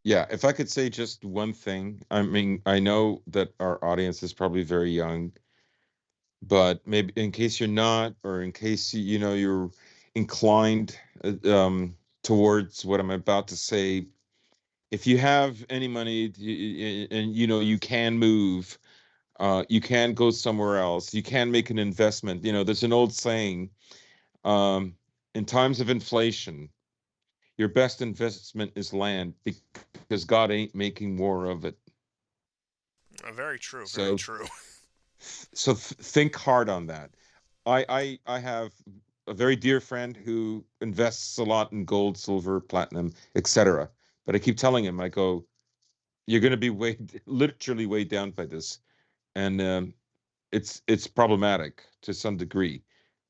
Yeah, if I could say just one thing, I mean, I know that our audience is probably very young, but maybe in case you're not, or in case you know you're inclined towards what I'm about to say, if you have any money and you know you can move, you can go somewhere else, you can make an investment. You know, there's an old saying, um, in times of inflation, your best investment is land because God ain't making more of it. Very true, very So true. think hard on that. I have a very dear friend who invests a lot in gold, silver, platinum, etc. But I keep telling him, I go, you're going to be weighed, literally weighed down by this, and it's problematic to some degree.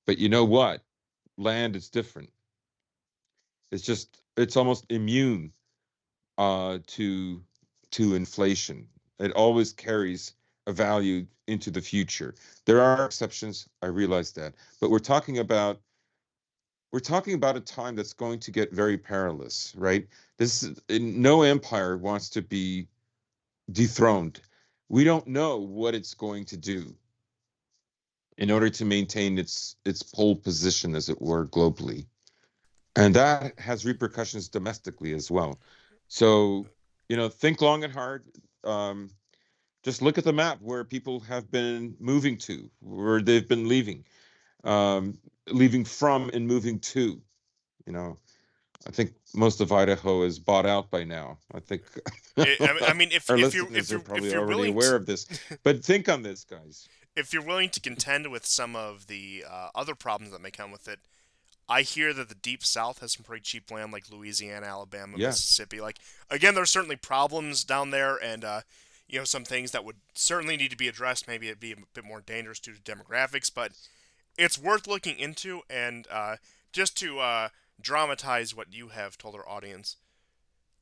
But you know what? Land is different. It's almost immune to inflation. It always carries a value into the future. There are exceptions, I realize that, but we're talking about a time that's going to get very perilous, right? No empire wants to be dethroned. We don't know what it's going to do in order to maintain its pole position, as it were, globally, and that has repercussions domestically as well. So, you know, think long and hard. Um, just look at the map where people have been moving to, where they've been leaving from and moving to. You know, I think most of Idaho is bought out by now. I think I mean, our if you're listeners are if probably you're already willing aware to of this. But think on this, guys. if you're willing to contend with some of the other problems that may come with it, I hear that the Deep South has some pretty cheap land, like Louisiana, Alabama, Yeah, Mississippi. Like again, there's certainly problems down there, and some things that would certainly need to be addressed. Maybe it'd be a bit more dangerous due to demographics, but it's worth looking into. And just to dramatize what you have told our audience,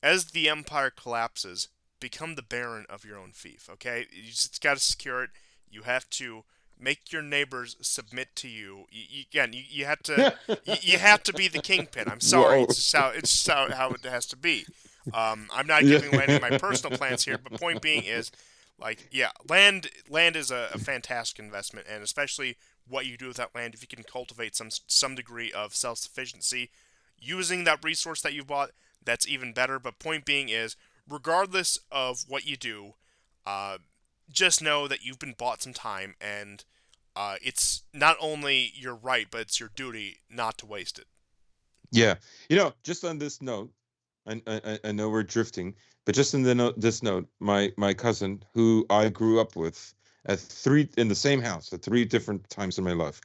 as the empire collapses, become the baron of your own fief. Okay, you just got to secure it. You have to make your neighbors submit to you. Again, you have to you have to be the kingpin. I'm sorry, whoa. it's just how it has to be. I'm not Yeah. giving away any of my personal plans here, but point being is, like, yeah, land is a fantastic investment, and especially what you do with that land, if you can cultivate some degree of self sufficiency using that resource that you've bought, that's even better. But point being is, regardless of what you do, uh, just know that you've been bought some time, and it's not only your right, but it's your duty not to waste it. Yeah. You know, just on this note, I know we're drifting, but just in the this note, my cousin, who I grew up with at three in the same house at three different times in my life,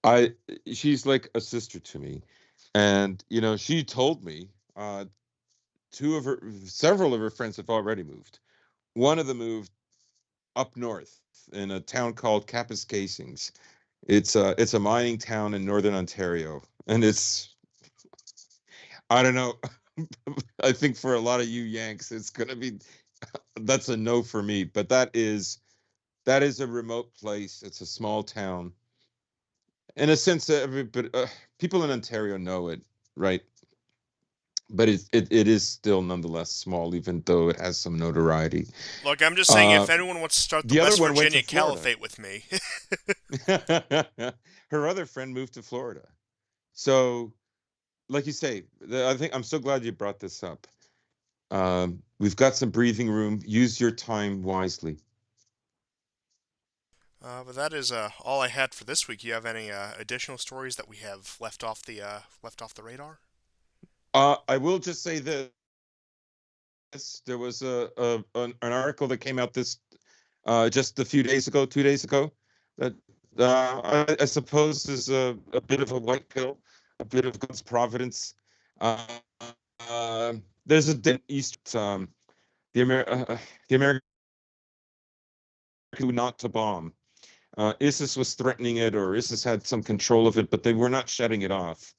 I she's like a sister to me, and you know, she told me several of her friends have already moved. One of them moved up north in a town called Kapuskasings. It's a mining town in northern Ontario, and it's I don't know. I think for a lot of you Yanks, it's gonna be that's a no for me. But that is a remote place. It's a small town. In a sense, everybody, people in Ontario know it, right? But it is still nonetheless small, even though it has some notoriety. Look, I'm just saying, Uh, if anyone wants to start the the other West one went to Virginia Florida. Caliphate with me, Her other friend moved to Florida. So, like you say, I think I'm so glad you brought this up. We've got some breathing room. Use your time wisely. but that is all I had for this week. You have any additional stories that we have left off the radar? I will just say this: there was an article that came out this just a few days ago, 2 days ago, that I suppose is a bit of a white pill, a bit of God's providence. Uh, there's a East the the American who not to bomb. ISIS was threatening it, or ISIS had some control of it, but they were not shutting it off.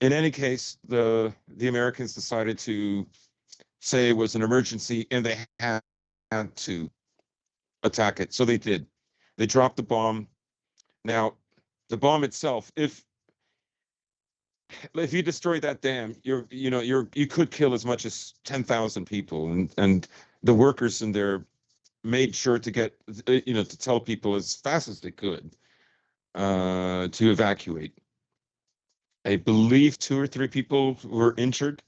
In any case, the Americans decided to say it was an emergency and they had to attack it. So they did. They dropped the bomb. Now, the bomb itself, if you destroy that dam, you could kill as much as 10,000 people, and the workers in there made sure to get to tell people as fast as they could to evacuate. I believe two or three people were injured.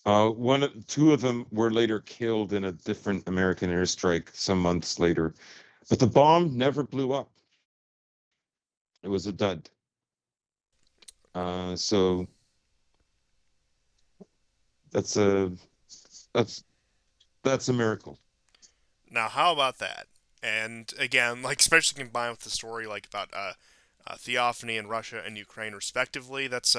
Two of them were later killed in a different American airstrike some months later. But the bomb never blew up. It was a dud. So that's a that's that's a miracle. Now, how about that? And again, like especially combined with the story like about theophany in Russia and Ukraine respectively, that's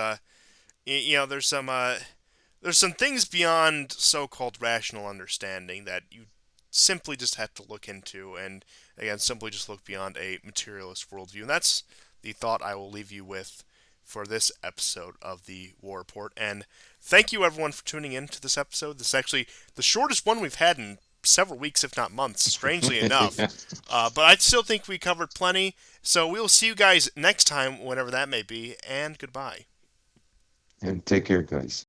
there's some things beyond so-called rational understanding that you simply just have to look into, and again, simply just look beyond a materialist worldview. And that's the thought I will leave you with for this episode of the War Report. And thank you, everyone, for tuning in to this episode. This is actually the shortest one we've had in several weeks, if not months, strangely enough. Yeah. But I still think we covered plenty. So we will see you guys next time, whenever that may be, and goodbye. And take care, guys.